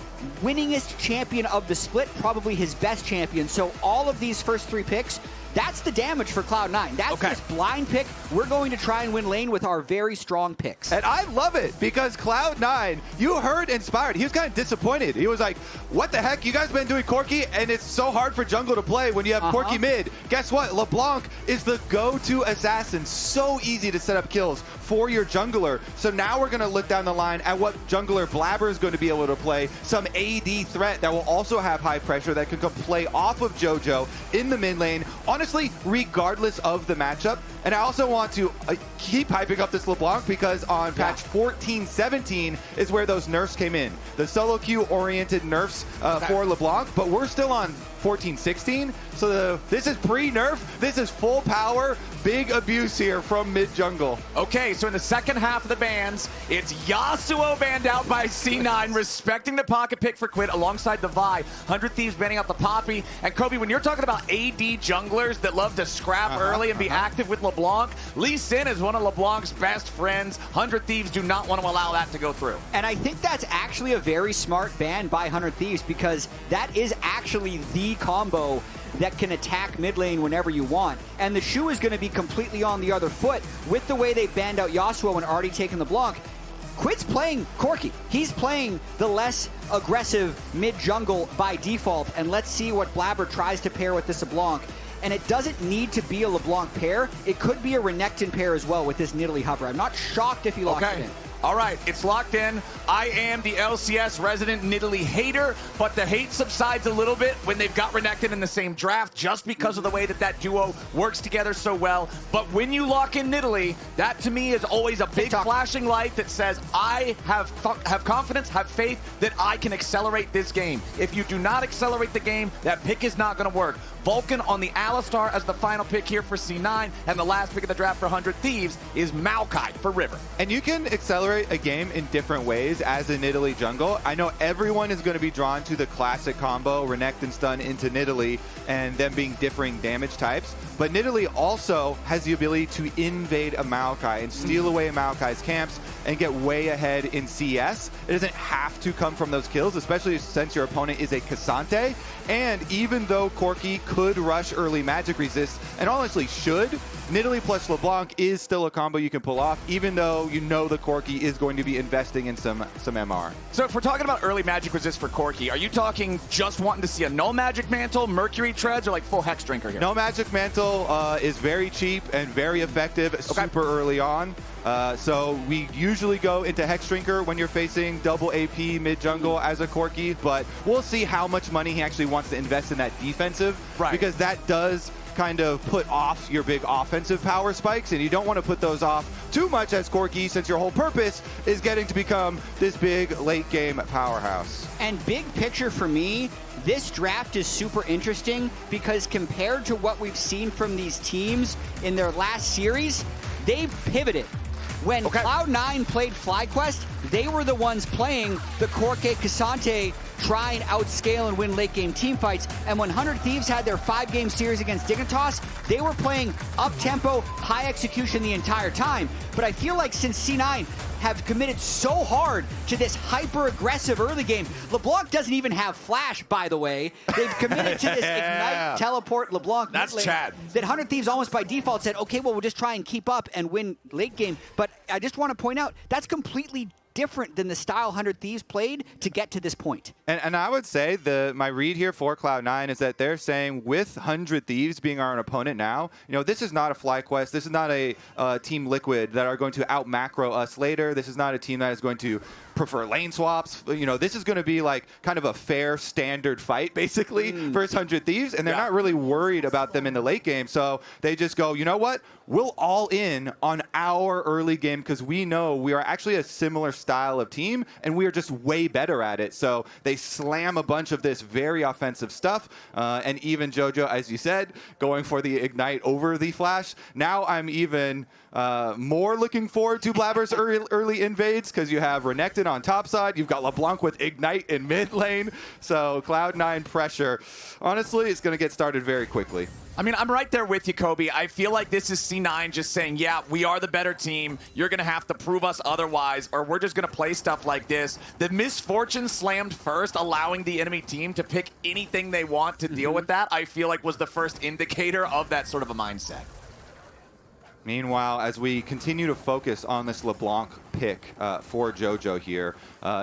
winningest champion of the split, probably his best champion. So all of these first 3 picks, that's the damage for Cloud9. That's this blind pick. We're going to try and win lane with our very strong picks. And I love it because Cloud9, you heard Inspired. He was kind of disappointed. He was like, what the heck? You guys been doing Corki, and it's so hard for jungle to play when you have Corki mid. Guess what? LeBlanc is the go-to assassin. So easy to set up kills for your jungler. So now we're going to look down the line at what jungler Blaber is going to be able to play. Some AD threat that will also have high pressure that can play off of JoJo in the mid lane. Honestly, regardless of the matchup. And I also want to keep hyping up this LeBlanc because on patch 14-17 is where those nerfs came in. The solo queue oriented nerfs for LeBlanc, but we're still on 14-16. So this is pre-nerf. This is full power. Big abuse here from mid-jungle. Okay, so in the second half of the bans, it's Yasuo banned out by C9, respecting the pocket pick for Quid alongside the Vi. 100 Thieves banning out the Poppy. And Kobe, when you're talking about AD junglers that love to scrap early and be active with LeBlanc, Lee Sin is one of LeBlanc's best friends. 100 Thieves do not want to allow that to go through. And I think that's actually a very smart ban by 100 Thieves because that is actually the combo that can attack mid lane whenever you want. And the shoe is going to be completely on the other foot with the way they banned out Yasuo and already taken the Blanc. Quid's playing Corki. He's playing the less aggressive mid jungle by default. And let's see what Blaber tries to pair with this LeBlanc. And it doesn't need to be a LeBlanc pair. It could be a Renekton pair as well with this Nidalee hover. I'm not shocked if he locks it in. All right, it's locked in. I am the LCS resident Nidalee hater, but the hate subsides a little bit when they've got Renekton in the same draft just because of the way that that duo works together so well. But when you lock in Nidalee, that to me is always a big flashing light that says, I have confidence, have faith that I can accelerate this game. If you do not accelerate the game, that pick is not going to work. VULCAN on the Alistar as the final pick here for C9, and the last pick of the draft for 100 Thieves is Maokai for River. And you can accelerate a game in different ways as a Nidalee jungle. I know everyone is going to be drawn to the classic combo, Renekton stun into Nidalee, and them being differing damage types. But Nidalee also has the ability to invade a Maokai and steal away Maokai's camps and get way ahead in CS. It doesn't have to come from those kills, especially since your opponent is a Cassante. And even though Corki could rush early magic resist, and honestly should, Nidalee plus LeBlanc is still a combo you can pull off, even though you know the Corki is going to be investing in some MR. So if we're talking about early magic resist for Corki, are you talking just wanting to see a no magic mantle, Mercury treads, or like full Hex Drinker here? No magic mantle is very cheap and very effective super early on. So we usually go into Hex Drinker when you're facing double AP mid jungle as a Corki, but we'll see how much money he actually wants to invest in that defensive, because that does kind of put off your big offensive power spikes, and you don't want to put those off too much as Corki, since your whole purpose is getting to become this big late game powerhouse. And big picture for me, this draft is super interesting because compared to what we've seen from these teams in their last series, they pivoted. When Cloud9 played FlyQuest, they were the ones playing the Corki Cassante, try and outscale and win late game team fights. And when 100 Thieves had their 5-game series against Dignitas, they were playing up-tempo, high execution the entire time. But I feel like since C9 have committed so hard to this hyper-aggressive early game, LeBlanc doesn't even have flash, by the way. They've committed to this ignite, teleport, LeBlanc. That's Chad. That 100 Thieves almost by default said, okay, well, we'll just try and keep up and win late game. But I just want to point out, that's completely different than the style 100 Thieves played to get to this point. And I would say my read here for Cloud9 is that they're saying with 100 Thieves being our opponent now, you know, this is not a FlyQuest, this is not a Team Liquid that are going to out macro us later. This is not a team that is going to prefer lane swaps. You know, this is going to be like kind of a fair standard fight basically versus 100 Thieves, and they're not really worried about them in the late game. So they just go, you know what? We'll all in on our early game because we know we are actually a similar style of team and we are just way better at it. So they slam a bunch of this very offensive stuff, and even Jojo, as you said, going for the ignite over the flash. Now I'm even more looking forward to Blaber's early invades because you have Renekton on top side, you've got LeBlanc with ignite in mid lane, so Cloud9 pressure. Honestly, it's going to get started very quickly. I mean, I'm right there with you, Kobe. I feel like this is C9 just saying, yeah, we are the better team. You're going to have to prove us otherwise, or we're just going to play stuff like this. The misfortune slammed first, allowing the enemy team to pick anything they want to deal with that, I feel like was the first indicator of that sort of a mindset. Meanwhile, as we continue to focus on this LeBlanc pick for Jojo here,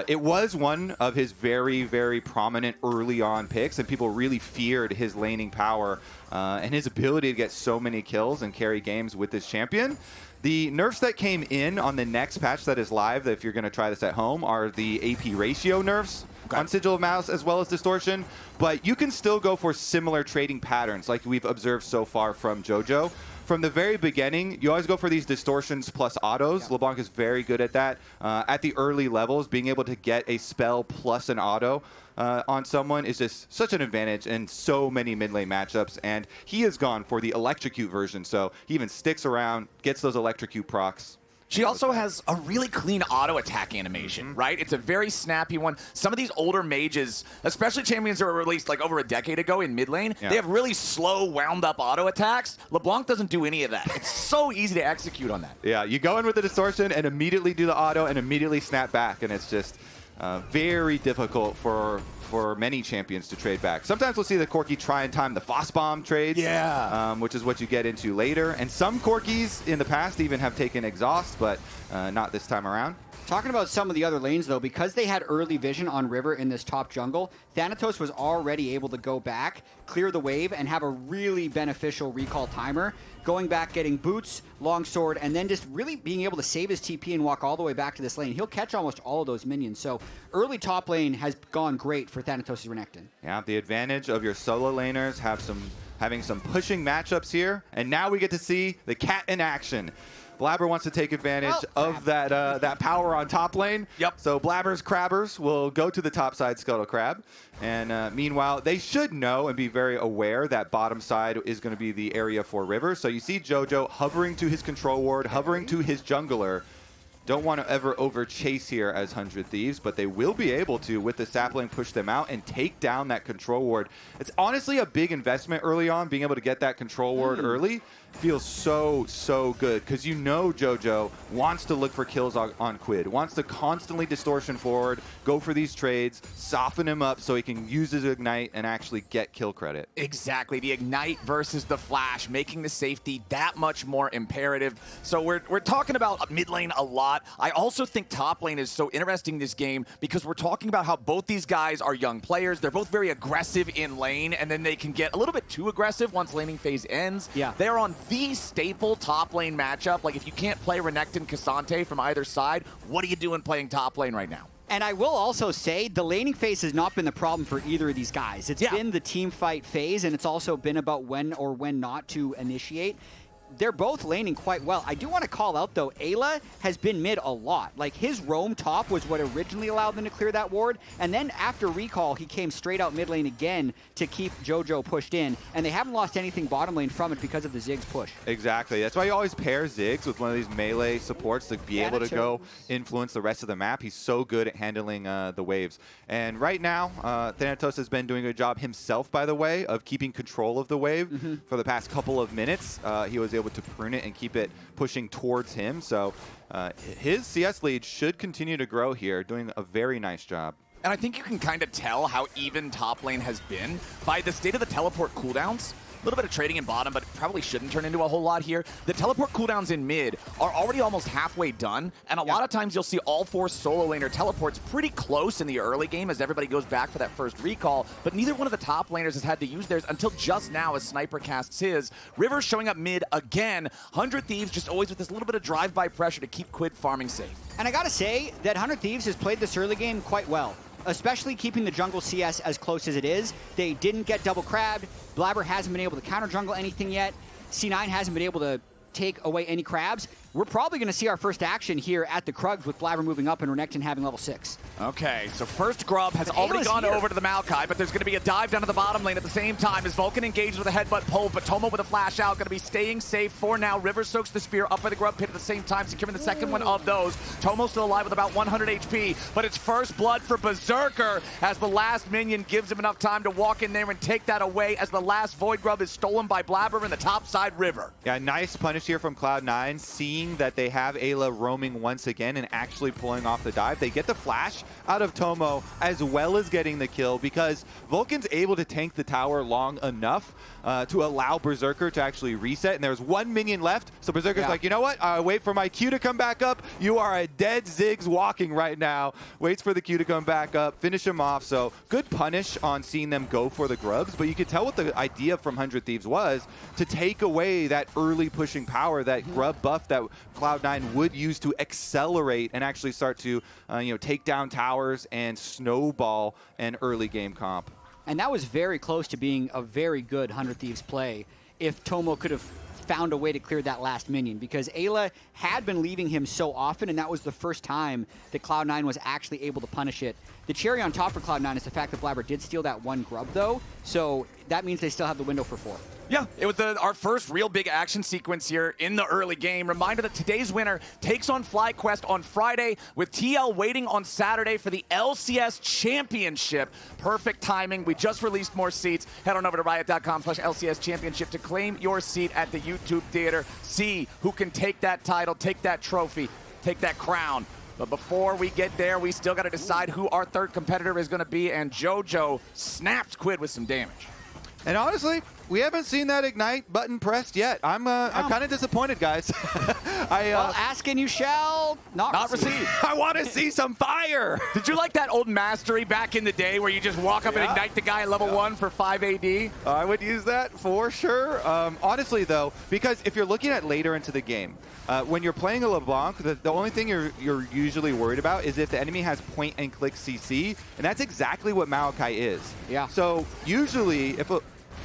it was one of his very, very prominent early on picks, and people really feared his laning power and his ability to get so many kills and carry games with this champion. The nerfs that came in on the next patch that is live, if you're going to try this at home, are the AP ratio nerfs on Sigil of Mouse as well as Distortion, but you can still go for similar trading patterns like we've observed so far from Jojo. From the very beginning, you always go for these distortions plus autos. LeBlanc is very good at that. At the early levels, being able to get a spell plus an auto on someone is just such an advantage in so many mid lane matchups, and he has gone for the Electrocute version, so he even sticks around, gets those Electrocute procs. She also has a really clean auto attack animation, right? It's a very snappy one. Some of these older mages, especially champions that were released like over a decade ago in mid lane, they have really slow, wound up auto attacks. LeBlanc doesn't do any of that. It's so easy to execute on that. Yeah, you go in with the distortion and immediately do the auto and immediately snap back, and it's just very difficult for many champions to trade back. Sometimes we'll see the Corki try and time the Foss Bomb trades, which is what you get into later. And some Corkis in the past even have taken exhaust, but not this time around. Talking about some of the other lanes, though, because they had early vision on River in this top jungle, Thanatos was already able to go back, clear the wave, and have a really beneficial recall timer. Going back, getting boots, longsword, and then just really being able to save his TP and walk all the way back to this lane. He'll catch almost all of those minions. So early top lane has gone great for Thanatos' Renekton. Yeah, the advantage of your solo laners having some pushing matchups here, and now we get to see the cat in action. Blaber wants to take advantage of that power on top lane. Yep. So Blaber's Crabbers will go to the top side Scuttle Crab. And meanwhile, they should know and be very aware that bottom side is going to be the area for River. So you see Jojo hovering to his control ward, hovering to his jungler. Don't want to ever over chase here as 100 Thieves, but they will be able to, with the sapling, push them out and take down that control ward. It's honestly a big investment early on. Being able to get that control ward early feels so good, because you know Jojo wants to look for kills on Quid, wants to constantly distortion forward, go for these trades, soften him up so he can use his Ignite and actually get kill credit. Exactly, the Ignite versus the Flash, making the safety that much more imperative. So we're talking about mid lane a lot. I also think top lane is so interesting this game because we're talking about how both these guys are young players. They're both very aggressive in lane, and then they can get a little bit too aggressive once laning phase ends. Yeah. They're on the staple top lane matchup. Like, if you can't play Renekton Cassante from either side, what are you doing playing top lane right now? And I will also say the laning phase has not been the problem for either of these guys. It's been the team fight phase, and it's also been about when or when not to initiate. They're both laning quite well. I do want to call out, though, Eyla has been mid a lot. Like, his roam top was what originally allowed them to clear that ward, and then after recall, he came straight out mid lane again to keep Jojo pushed in, and they haven't lost anything bottom lane from it because of the Ziggs push. Exactly. That's why you always pair Ziggs with one of these melee supports to be able to go influence the rest of the map. He's so good at handling the waves. And right now, Thanatos has been doing a good job himself, by the way, of keeping control of the wave for the past couple of minutes. He was able to prune it and keep it pushing towards him. So his CS lead should continue to grow here, doing a very nice job. And I think you can kind of tell how even top lane has been by the state of the teleport cooldowns. A little bit of trading in bottom, but it probably shouldn't turn into a whole lot here. The teleport cooldowns in mid are already almost halfway done, and a lot of times you'll see all four solo laner teleports pretty close in the early game as everybody goes back for that first recall, but neither one of the top laners has had to use theirs until just now as Sniper casts his. River showing up mid again. 100 Thieves just always with this little bit of drive-by pressure to keep Quid farming safe. And I gotta say that 100 Thieves has played this early game quite well, especially keeping the jungle CS as close as it is. They didn't get double crabbed. Blaber hasn't been able to counter jungle anything yet. C9 hasn't been able to take away any crabs. We're probably going to see our first action here at the Krugs with Blaber moving up and Renekton having level 6. Okay, so first grub has already gone over to the Maokai, but there's going to be a dive down to the bottom lane at the same time as VULCAN engages with a headbutt pull, but Tomo with a flash out, going to be staying safe for now. River soaks the spear up by the grub pit at the same time, securing the second one of those. Tomo still alive with about 100 HP, but it's first blood for Berserker as the last minion gives him enough time to walk in there and take that away as the last Void Grub is stolen by Blaber in the top side River. Yeah, nice punish here from Cloud9, seeing that they have Eyla roaming once again and actually pulling off the dive. They get the flash out of Tomo as well as getting the kill because VULCAN's able to tank the tower long enough to allow Berserker to actually reset, and there's one minion left, so Berserker's like, you know what, wait for my Q to come back up. You are a dead Ziggs walking right now. Waits for the Q to come back up, finish him off. So good punish on seeing them go for the grubs, but you could tell what the idea from 100 Thieves was to take away that early pushing power, that grub buff that Cloud9 would use to accelerate and actually start to take down towers and snowball an early game comp. And that was very close to being a very good 100 Thieves play if Tomo could have found a way to clear that last minion, because Eyla had been leaving him so often, and that was the first time that Cloud9 was actually able to punish it. The cherry on top for Cloud9 is the fact that Blaber did steal that one grub, though, so that means they still have the window for 4. Yeah, it was our first real big action sequence here in the early game. Reminder that today's winner takes on FlyQuest on Friday, with TL waiting on Saturday for the LCS Championship. Perfect timing. We just released more seats. Head on over to riot.com/LCS Championship to claim your seat at the YouTube Theater. See who can take that title, take that trophy, take that crown. But before we get there, we still got to decide who our third competitor is going to be, and Jojo snapped Quid with some damage. And honestly, we haven't seen that ignite button pressed yet. I'm kind of disappointed, guys. Well, ask and you shall not receive. I want to see some fire. Did you like that old mastery back in the day where you just walk up and ignite the guy at level 1 for 5 AD? I would use that for sure. Honestly, though, because if you're looking at later into the game, when you're playing a LeBlanc, the only thing you're usually worried about is if the enemy has point-and-click CC, and that's exactly what Maokai is. Yeah. So usually, if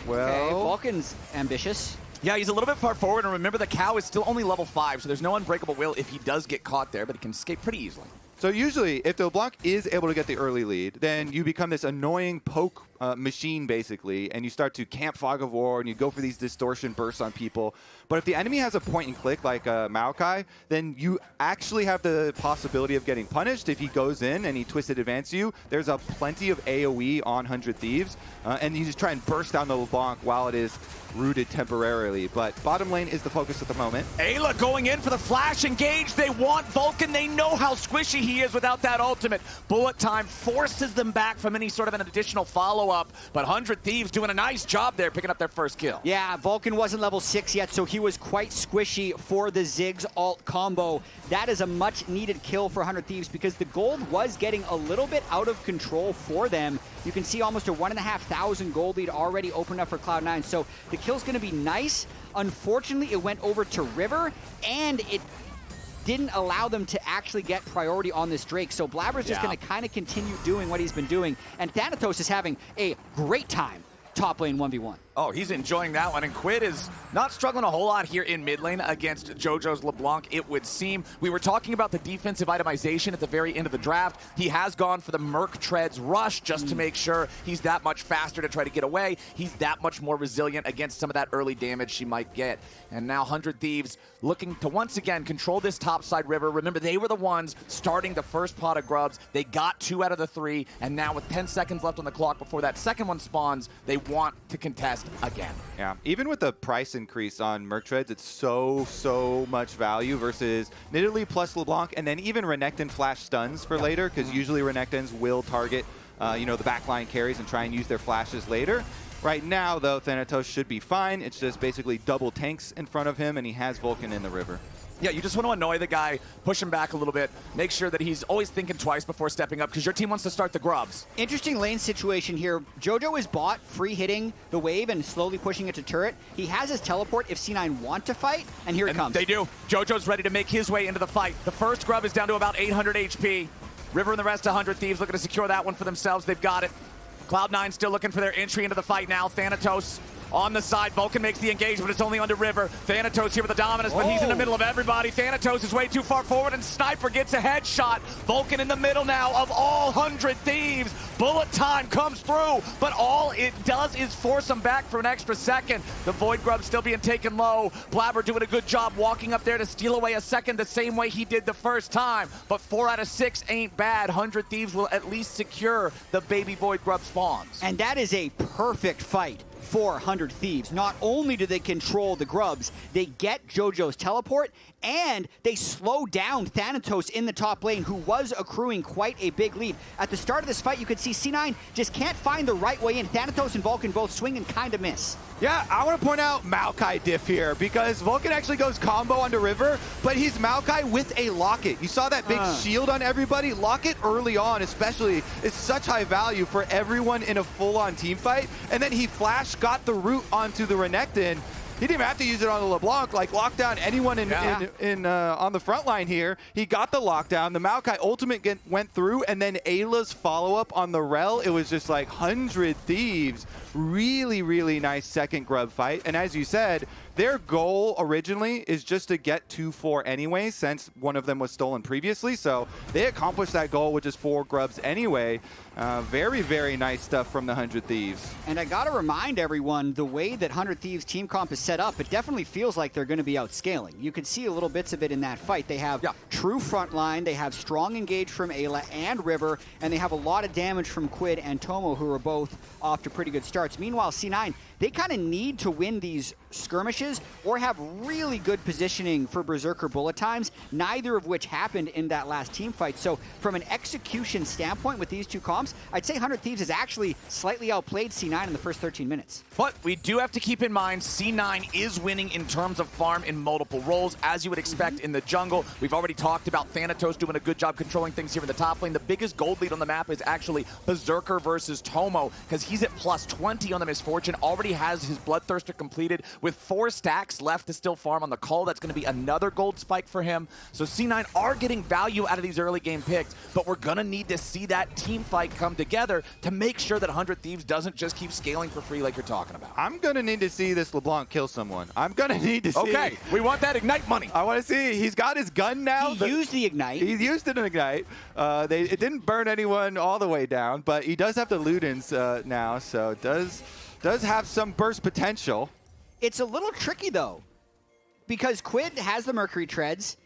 Okay, Vulcan's ambitious. Yeah, he's a little bit far forward, and remember the cow is still only level 5, so there's no unbreakable will if he does get caught there, but he can escape pretty easily. So usually, if the LeBlanc is able to get the early lead, then you become this annoying poke machine, basically, and you start to camp Fog of War, and you go for these distortion bursts on people. But if the enemy has a point and click like Maokai, then you actually have the possibility of getting punished. If he goes in and he twisted advance you, there's a plenty of AoE on 100 Thieves, and you just try and burst down the LeBlanc while it is rooted temporarily. But bottom lane is the focus at the moment. Ayla going in for the flash engage. They want Vulcan. They know how squishy he is without that ultimate. Bullet time forces them back from any sort of an additional follow-up. But 100 Thieves doing a nice job there, picking up their first kill. Yeah, Vulcan wasn't level 6 yet, so he was quite squishy for the Ziggs ult combo. That is a much-needed kill for 100 Thieves because the gold was getting a little bit out of control for them. You can see almost a 1,500 gold lead already opened up for Cloud9, so the kill's going to be nice. Unfortunately, it went over to River, and it didn't allow them to actually get priority on this Drake. So Blaber's just going to kind of continue doing what he's been doing, and Thanatos is having a great time top lane 1v1. Oh, he's enjoying that one, and Quid is not struggling a whole lot here in mid lane against JoJo's LeBlanc, it would seem. We were talking about the defensive itemization at the very end of the draft. He has gone for the Merc Treads Rush just to make sure he's that much faster to try to get away. He's that much more resilient against some of that early damage she might get. And now 100 Thieves looking to once again control this topside river. Remember, they were the ones starting the first pot of grubs. They got 2 out of the 3, and now with 10 seconds left on the clock before that second one spawns, they want to contest again. Yeah, even with the price increase on Merc Treads, it's so much value versus Nidalee plus LeBlanc, and then even Renekton flash stuns for later, because usually Renektons will target the backline carries and try and use their flashes later. Right now, though, Thanatos should be fine. It's just basically double tanks in front of him, and he has Vulcan in the river. Yeah, you just want to annoy the guy, push him back a little bit, make sure that he's always thinking twice before stepping up, because your team wants to start the grubs. Interesting lane situation here. JoJo is bot, free hitting the wave and slowly pushing it to turret. He has his teleport if C9 want to fight, and here it comes. They do. JoJo's ready to make his way into the fight. The first grub is down to about 800 HP. River and the rest 100 Thieves looking to secure that one for themselves. They've got it. Cloud9 still looking for their entry into the fight now. Thanatos on the side. Vulcan makes the engagement. It's only under River. Thanatos here with the dominance, but he's in the middle of everybody. Thanatos is way too far forward, and Sniper gets a headshot. Vulcan in the middle now of all 100 Thieves. Bullet time comes through, but all it does is force them back for an extra second. The Void Grub still being taken low. Blaber doing a good job walking up there to steal away a second the same way he did the first time. But 4 out of 6 ain't bad. 100 Thieves will at least secure the baby Void Grub spawns. And that is a perfect fight for 100 Thieves. Not only do they control the grubs, they get JoJo's teleport, and they slow down Thanatos in the top lane, who was accruing quite a big lead. At the start of this fight, you could see C9 just can't find the right way in. Thanatos and Vulcan both swing and kind of miss. Yeah, I want to point out Maokai diff here, because Vulcan actually goes combo onto River, but he's Maokai with a Locket. You saw that big shield on everybody? Locket early on especially is such high value for everyone in a full-on team fight, and then he flash got the root onto the Renekton. He didn't even have to use it on the LeBlanc, like lock down anyone on the front line here. He got the lockdown. The Maokai ultimate went through, and then Ayla's follow-up on the Rell. It was just like 100 Thieves. Really nice second grub fight. And as you said, their goal originally is just to get 2-4 anyway, since one of them was stolen previously. So they accomplished that goal with just 4 grubs anyway. Very nice stuff from the 100 Thieves. And I gotta remind everyone, the way that 100 Thieves team comp is set up, it definitely feels like they're going to be outscaling. You could see a little bits of it in that fight. They have true front line, they have strong engage from Ayla and River, and they have a lot of damage from Quid and Tomo, who are both off to pretty good starts. Meanwhile, C9, they kind of need to win these skirmishes challenges or have really good positioning for Berserker bullet times, neither of which happened in that last team fight. So from an execution standpoint with these two comps, I'd say 100 Thieves has actually slightly outplayed C9 in the first 13 minutes. But we do have to keep in mind C9 is winning in terms of farm in multiple roles, as you would expect in the jungle. We've already talked about Thanatos doing a good job controlling things here in the top lane. The biggest gold lead on the map is actually Berserker versus Tomo, because he's at plus 20 on the Misfortune, already has his Bloodthirster completed with 4 stacks left to still farm on the call. That's going to be another gold spike for him. So C9 are getting value out of these early game picks, but we're going to need to see that team fight come together to make sure that 100 Thieves doesn't just keep scaling for free like you're talking about. I'm going to need to see this LeBlanc kill someone. I'm going to need to see. Okay, we want that Ignite money. I want to see. He's got his gun now. He used the Ignite. He used it in Ignite. It didn't burn anyone all the way down, but he does have the Ludens now, so does have some burst potential. It's a little tricky, though, because Quid has the Mercury Treads,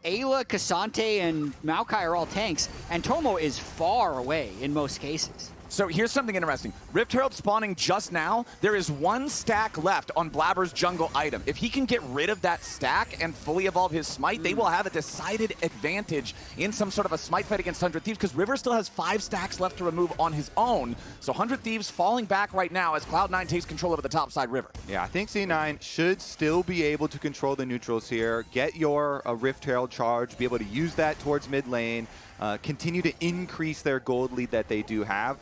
Eyla, Cassante, and Maokai are all tanks, and Tomo is far away in most cases. So here's something interesting. Rift Herald spawning just now. There is 1 stack left on Blaber's jungle item. If he can get rid of that stack and fully evolve his smite, they will have a decided advantage in some sort of a smite fight against 100 Thieves, because River still has 5 stacks left to remove on his own. So 100 Thieves falling back right now as Cloud9 takes control over the top side River. Yeah, I think C9 should still be able to control the neutrals here, get your Rift Herald charge, be able to use that towards mid lane, continue to increase their gold lead that they do have.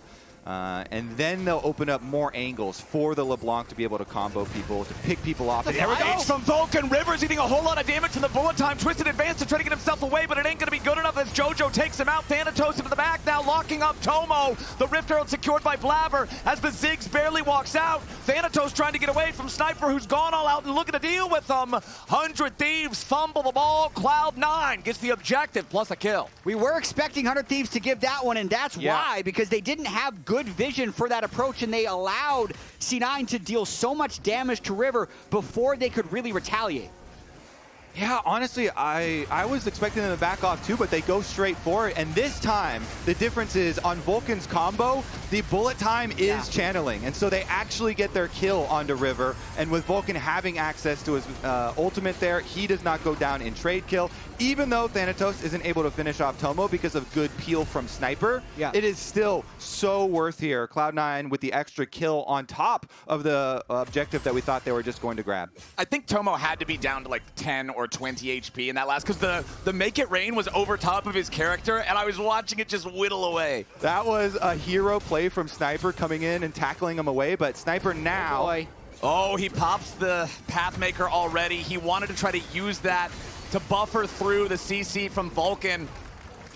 And then they'll open up more angles for the LeBlanc to be able to combo people, to pick people off. There we go from VULCAN. River's eating a whole lot of damage from the bullet time. Twisted advance to try to get himself away, but it ain't going to be good enough as Jojo takes him out. Thanatos into the back now, locking up Tomo. The Rift Herald secured by Blaber as the Ziggs barely walks out. Thanatos trying to get away from Sniper, who's gone all out and looking to deal with them. 100 Thieves fumble the ball. Cloud9 gets the objective plus a kill. We were expecting 100 Thieves to give that one, and that's why, because they didn't have good vision for that approach, and they allowed C9 to deal so much damage to River before they could really retaliate. Yeah, honestly, I was expecting them to back off too, but they go straight for it. And this time, the difference is on VULCAN's combo, the bullet time is channeling. And so they actually get their kill onto River. And with VULCAN having access to his ultimate there, he does not go down in trade kill. Even though Thanatos isn't able to finish off Tomo because of good peel from Sniper, it is still so worth here. Cloud9 with the extra kill on top of the objective that we thought they were just going to grab. I think Tomo had to be down to like 10 or 20 HP in that last, because the Make It Rain was over top of his character, and I was watching it just whittle away. That was a hero play from Sniper coming in and tackling him away, but Sniper now... Oh, he pops the Pathmaker already. He wanted to try to use that to buffer through the CC from VULCAN,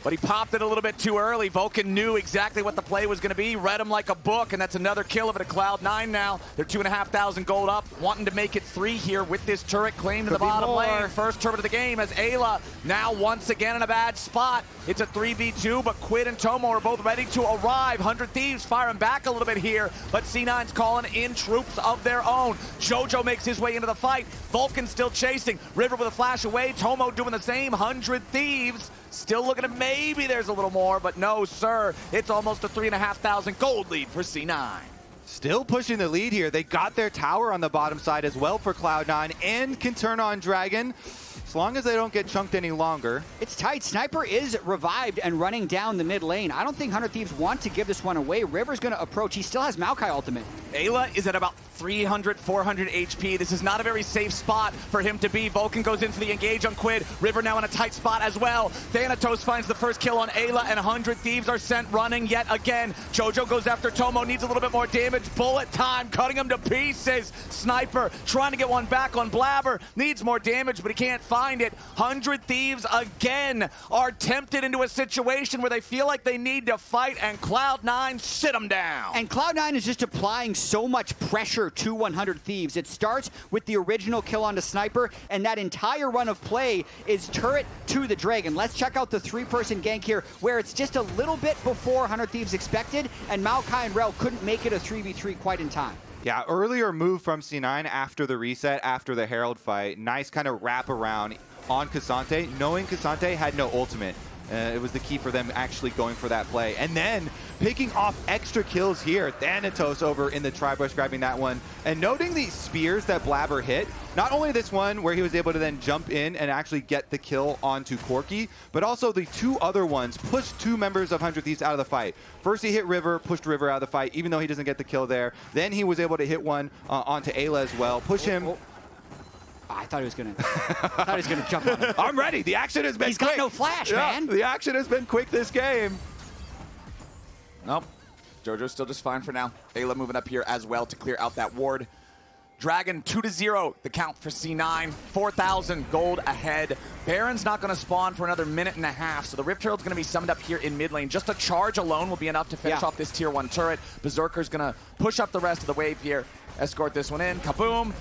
but he popped it a little bit too early. VULCAN knew exactly what the play was going to be, read him like a book, and that's another kill over to Cloud9 now. They're 2,500 gold up, wanting to make it 3 here with this turret claim to the bottom lane. First turret of the game as Eyla now once again in a bad spot. It's a 3v2, but Quid and Tomo are both ready to arrive. 100 Thieves firing back a little bit here, but C9's calling in troops of their own. Jojo makes his way into the fight. VULCAN still chasing. River with a flash away. Tomo doing the same. 100 Thieves still looking at maybe there's a little more, but no, sir. It's almost a 3,500 gold lead for C9. Still pushing the lead here. They got their tower on the bottom side as well for Cloud9 and can turn on Dragon. As long as they don't get chunked any longer. It's tight. Sniper is revived and running down the mid lane. I don't think 100 Thieves want to give this one away. River's going to approach. He still has Maokai ultimate. Eyla is at about 300, 400 HP. This is not a very safe spot for him to be. VULCAN goes in for the engage on Quid. River now in a tight spot as well. Thanatos finds the first kill on Eyla, and 100 Thieves are sent running yet again. Jojo goes after Tomo, needs a little bit more damage. Bullet time, cutting him to pieces. Sniper trying to get one back on Blaber. Needs more damage, but he can't find it. 100 Thieves again are tempted into a situation where they feel like they need to fight, and Cloud9 sit them down. And Cloud9 is just applying so much pressure to 100 Thieves. It starts with the original kill onto Sniper, and that entire run of play is turret to the Dragon. Let's check out the 3-person gank here, where it's just a little bit before 100 Thieves expected, and Maokai and Rell couldn't make it a 3v3 quite in time. Yeah, earlier move from C9 after the reset, after the Herald fight. Nice kind of wrap around on Cassante, knowing Cassante had no ultimate. It was the key for them actually going for that play. And then picking off extra kills here. Thanatos over in the tri-brush grabbing that one. And noting the spears that Blaber hit, not only this one where he was able to then jump in and actually get the kill onto Corki, but also the two other ones pushed two members of 100 Thieves out of the fight. First he hit River, pushed River out of the fight, even though he doesn't get the kill there. Then he was able to hit one onto Eyla as well, push him. I thought he was gonna jump on him. I'm ready. The action has been quick. He's got no flash, man. The action has been quick this game. Nope. JoJo's still just fine for now. Eyla moving up here as well to clear out that ward. Dragon 2-0, the count for C9. 4,000 gold ahead. Baron's not going to spawn for another minute and a half, so the Rift Herald's going to be summoned up here in mid lane. Just a charge alone will be enough to finish off this tier 1 turret. Berserker's going to push up the rest of the wave here, escort this one in. Kaboom!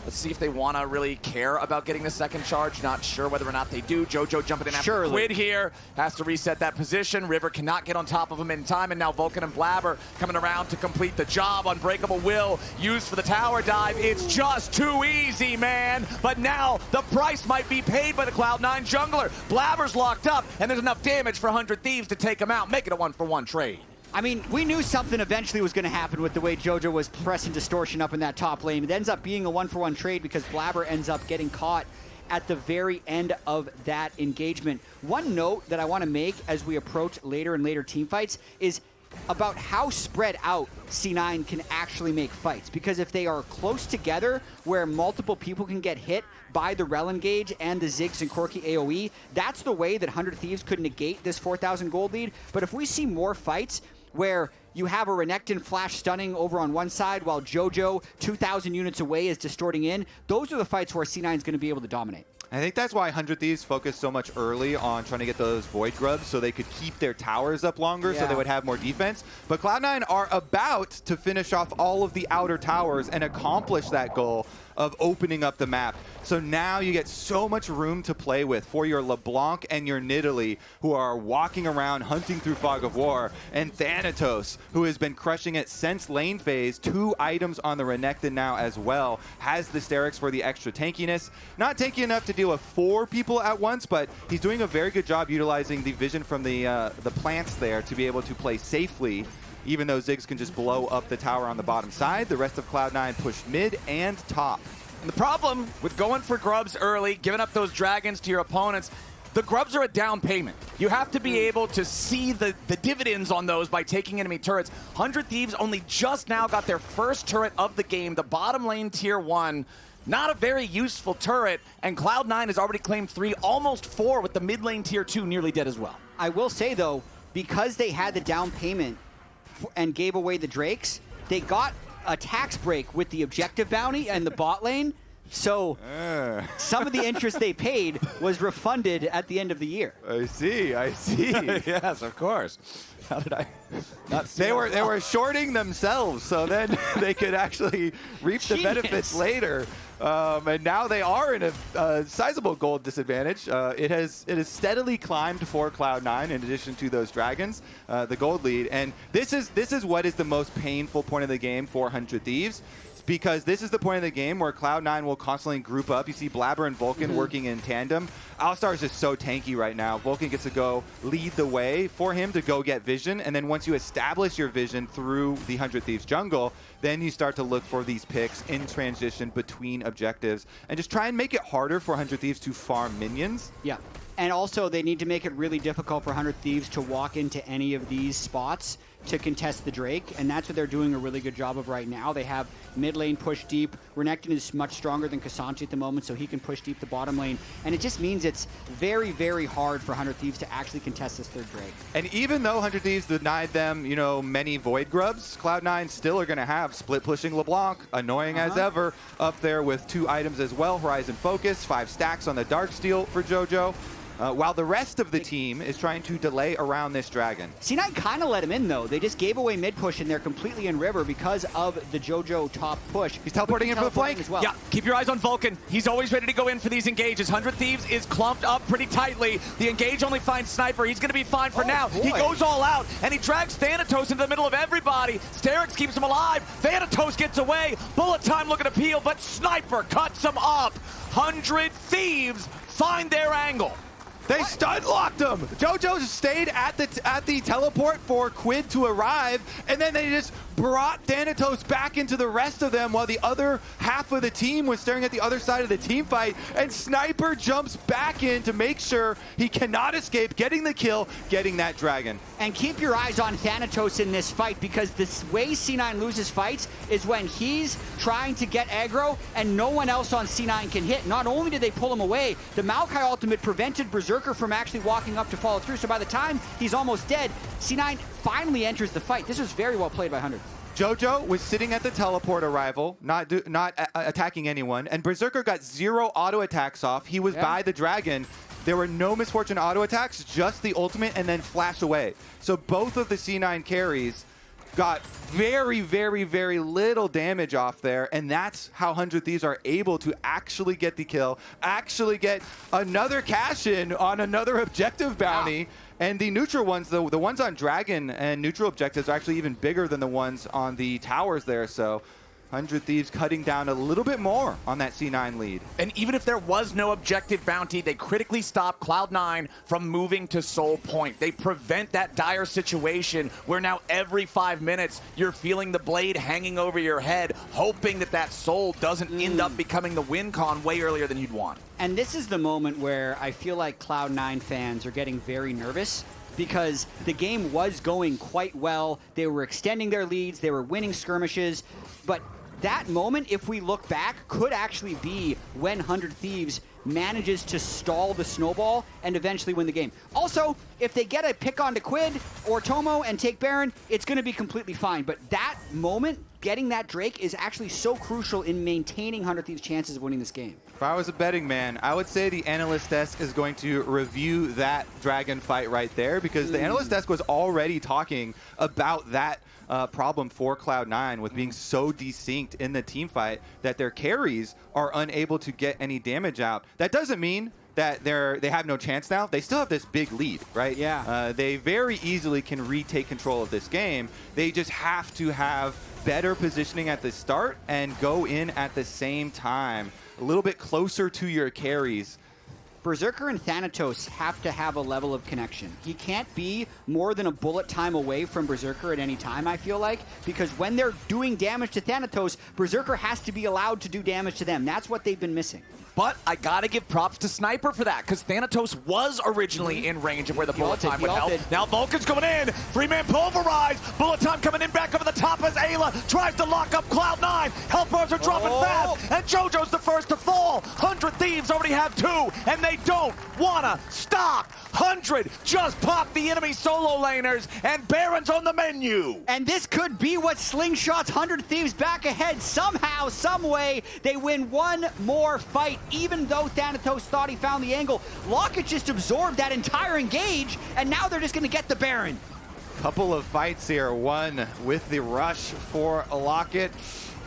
Let's see if they want to really care about getting the second charge. Not sure whether or not they do. JoJo jumping in after Quid here. Has to reset that position. River cannot get on top of him in time. And now Vulcan and Blaber coming around to complete the job. Unbreakable will used for the tower dive. It's just too easy, man. But now the price might be paid by the Cloud9 jungler. Blaber's locked up, and there's enough damage for 100 Thieves to take him out. Make it a 1-for-1 trade. I mean, we knew something eventually was going to happen with the way JoJo was pressing Distortion up in that top lane. It ends up being a 1-for-1 trade because Blaber ends up getting caught at the very end of that engagement. One note that I want to make as we approach later and later team fights is about how spread out C9 can actually make fights. Because if they are close together where multiple people can get hit by the Rell engage and the Ziggs and Corki AoE, that's the way that 100 Thieves could negate this 4,000 gold lead. But if we see more fights where you have a Renekton flash stunning over on one side while JoJo 2,000 units away is distorting in, those are the fights where C9 is going to be able to dominate. I think that's why 100 Thieves focused so much early on trying to get those Void Grubs so they could keep their towers up longer so they would have more defense. But Cloud9 are about to finish off all of the outer towers and accomplish that goal of opening up the map. So now you get so much room to play with for your LeBlanc and your Nidalee, who are walking around hunting through Fog of War, and Thanatos, who has been crushing it since lane phase. 2 items on the Renekton now as well. Has the Sterix for the extra tankiness. Not tanky enough to deal with 4 people at once, but he's doing a very good job utilizing the vision from the plants there to be able to play safely. Even though Ziggs can just blow up the tower on the bottom side, the rest of Cloud9 pushed mid and top. And the problem with going for grubs early, giving up those dragons to your opponents, the grubs are a down payment. You have to be able to see the dividends on those by taking enemy turrets. 100 Thieves only just now got their first turret of the game, the bottom lane tier 1. Not a very useful turret, and Cloud9 has already claimed 3, almost 4, with the mid lane tier 2 nearly dead as well. I will say, though, because they had the down payment and gave away the Drakes, they got a tax break with the objective bounty and the bot lane. So some of the interest they paid was refunded at the end of the year. I see. Yes, of course. How did I not see They were shorting themselves, so then they could actually reap the benefits later. And now they are in a sizable gold disadvantage. It has steadily climbed for Cloud9 in addition to those dragons, the gold lead. And this is what is the most painful point of the game for 100 Thieves. Because this is the point of the game where Cloud9 will constantly group up. You see Blaber and Vulcan working in tandem. Alistar is just so tanky right now. Vulcan gets to go lead the way for him to go get vision. And then once you establish your vision through the 100 Thieves jungle, then you start to look for these picks in transition between objectives. And just try and make it harder for 100 Thieves to farm minions. Yeah. And also, they need to make it really difficult for 100 Thieves to walk into any of these spots to contest the Drake, and that's what they're doing a really good job of right now. They have mid lane push deep. Renekton is much stronger than K'Sante at the moment, so he can push deep the bottom lane, and it just means it's very, very hard for 100 Thieves to actually contest this third Drake. And even though 100 Thieves denied them, many Void Grubs, Cloud9 still are going to have split pushing LeBlanc, annoying as ever, up there with 2 items as well, Horizon Focus, 5 stacks on the Darksteel for JoJo. While the rest of the team is trying to delay around this dragon. C9 kind of let him in, though. They just gave away mid push, and they're completely in river because of the JoJo top push. He's teleporting in for the flank as well. Yeah, keep your eyes on Vulcan. He's always ready to go in for these engages. 100 Thieves is clumped up pretty tightly. The engage only finds Sniper. He's going to be fine for now. Boy. He goes all out, and he drags Thanatos into the middle of everybody. Sterix keeps him alive. Thanatos gets away. Bullet time looking to peel, but Sniper cuts him up. 100 Thieves find their angle. They stun locked him. JoJo stayed at the teleport for Quid to arrive, and then they just brought Thanatos back into the rest of them while the other half of the team was staring at the other side of the team fight, and Sniper jumps back in to make sure he cannot escape, getting the kill, getting that dragon. And keep your eyes on Thanatos in this fight, because the way C9 loses fights is when he's trying to get aggro and no one else on C9 can hit. Not only did they pull him away, the Maokai ultimate prevented Berserker from actually walking up to follow through, so by the time he's almost dead, C9 finally enters the fight. This was very well played by 100. JoJo was sitting at the teleport arrival, not attacking anyone, and Berserker got 0 auto attacks off. He was by the dragon. There were no Misfortune auto attacks, just the ultimate and then flash away. So both of the C9 carries got very, very, very little damage off there, and that's how 100 Thieves are able to actually get the kill, actually get another cash-in on another objective bounty. Wow. And the neutral ones, the ones on Dragon and neutral objectives are actually even bigger than the ones on the towers there, so 100 Thieves cutting down a little bit more on that C9 lead. And even if there was no objective bounty, they critically stop Cloud9 from moving to Soul Point. They prevent that dire situation where now every 5 minutes you're feeling the blade hanging over your head, hoping that that soul doesn't end up becoming the win con way earlier than you'd want. And this is the moment where I feel like Cloud9 fans are getting very nervous, because the game was going quite well. They were extending their leads, they were winning skirmishes, but that moment, if we look back, could actually be when 100 Thieves manages to stall the snowball and eventually win the game. Also, if they get a pick onto Quid or Tomo and take Baron, it's going to be completely fine. But that moment, getting that Drake, is actually so crucial in maintaining 100 Thieves' chances of winning this game. If I was a betting man, I would say the analyst desk is going to review that dragon fight right there, because the analyst desk was already talking about that problem for Cloud9 with being so desynced in the team fight that their carries are unable to get any damage out. That doesn't mean that they have no chance now. They still have this big lead, right? Yeah. They very easily can retake control of this game. They just have to have better positioning at the start and go in at the same time, a little bit closer to your carries. Berserker and Thanatos have to have a level of connection. He can't be more than a bullet time away from Berserker at any time, I feel like, because when they're doing damage to Thanatos, Berserker has to be allowed to do damage to them. That's what they've been missing. But I gotta give props to Sniper for that, because Thanatos was originally in range of where the bullet time would help. Now Vulcan's going in, 3-man pulverize, bullet time coming in back over the top as Eyla tries to lock up Cloud9. Health bars are dropping fast, and JoJo's the first to fall. 100 Thieves already have 2, and they don't wanna stop. 100 just popped the enemy solo laners, and Baron's on the menu. And this could be what slingshots 100 Thieves back ahead. Somehow, some way, they win one more fight. Even though Thanatos thought he found the angle, Locket just absorbed that entire engage, and now they're just going to get the Baron. Couple of fights here, one with the rush for Locket.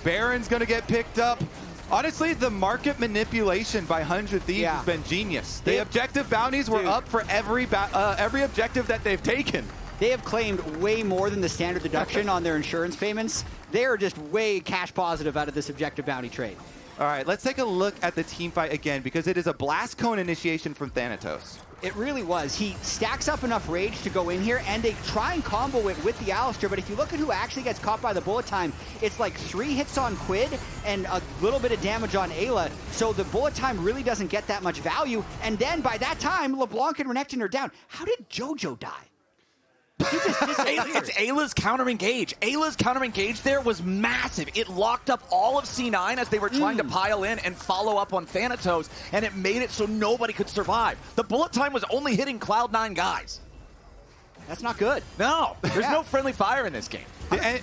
Baron's going to get picked up. Honestly, the market manipulation by 100 Thieves has been genius. The objective bounties were up for every objective that they've taken. They have claimed way more than the standard deduction on their insurance payments. They are just way cash positive out of this objective bounty trade. All right, let's take a look at the team fight again, because it is a blast cone initiation from Thanatos. It really was. He stacks up enough rage to go in here, and they try and combo it with the Alistar, but if you look at who actually gets caught by the bullet time, it's like 3 hits on Quid and a little bit of damage on Eyla, so the bullet time really doesn't get that much value, and then by that time, LeBlanc and Renekton are down. How did JoJo die? It's Ayla's counter-engage. Ayla's counter-engage there was massive. It locked up all of C9 as they were trying to pile in and follow up on Thanatos, and it made it so nobody could survive. The bullet time was only hitting Cloud9 guys. That's not good. No, there's no friendly fire in this game.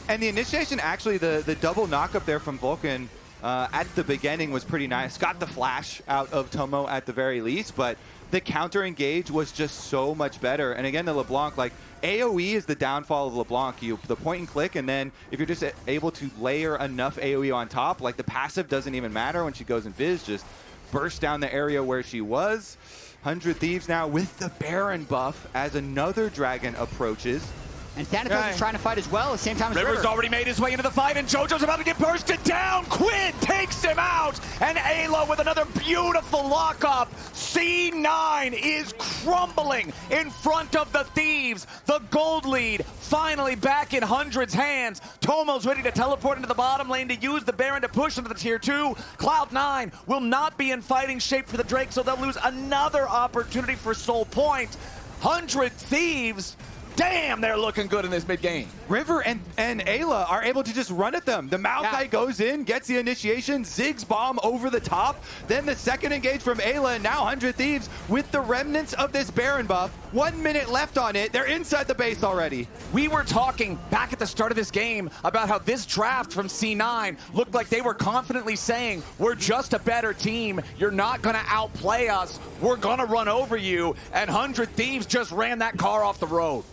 And the initiation, actually, the double knock-up there from Vulcan at the beginning was pretty nice. Got the flash out of Tomo at the very least, but the counter-engage was just so much better. And again, the LeBlanc, like, AoE is the downfall of LeBlanc. The point and click, and then if you're just able to layer enough AoE on top, like the passive doesn't even matter when she goes in Viz, just burst down the area where she was. 100 Thieves now with the Baron buff as another dragon approaches. And Thanatos is trying to fight as well at the same time as River's River. already made his way into the fight, and JoJo's about to get bursted down. Quid takes him out, and Eyla with another beautiful lockup. C9 is crumbling in front of the Thieves. The gold lead finally back in 100's hands. Tomo's ready to teleport into the bottom lane to use the Baron to push into the tier 2. Cloud9 will not be in fighting shape for the Drake, so they'll lose another opportunity for Soul Point. 100 Thieves, damn, they're looking good in this mid game. River and Eyla are able to just run at them. The Maokai goes in, gets the initiation, Ziggs bomb over the top, then the second engage from Eyla, and now 100 Thieves with the remnants of this Baron buff. 1 minute left on it. They're inside the base already. We were talking back at the start of this game about how this draft from C9 looked like they were confidently saying, we're just a better team. You're not going to outplay us. We're going to run over you. And 100 Thieves just ran that car off the road.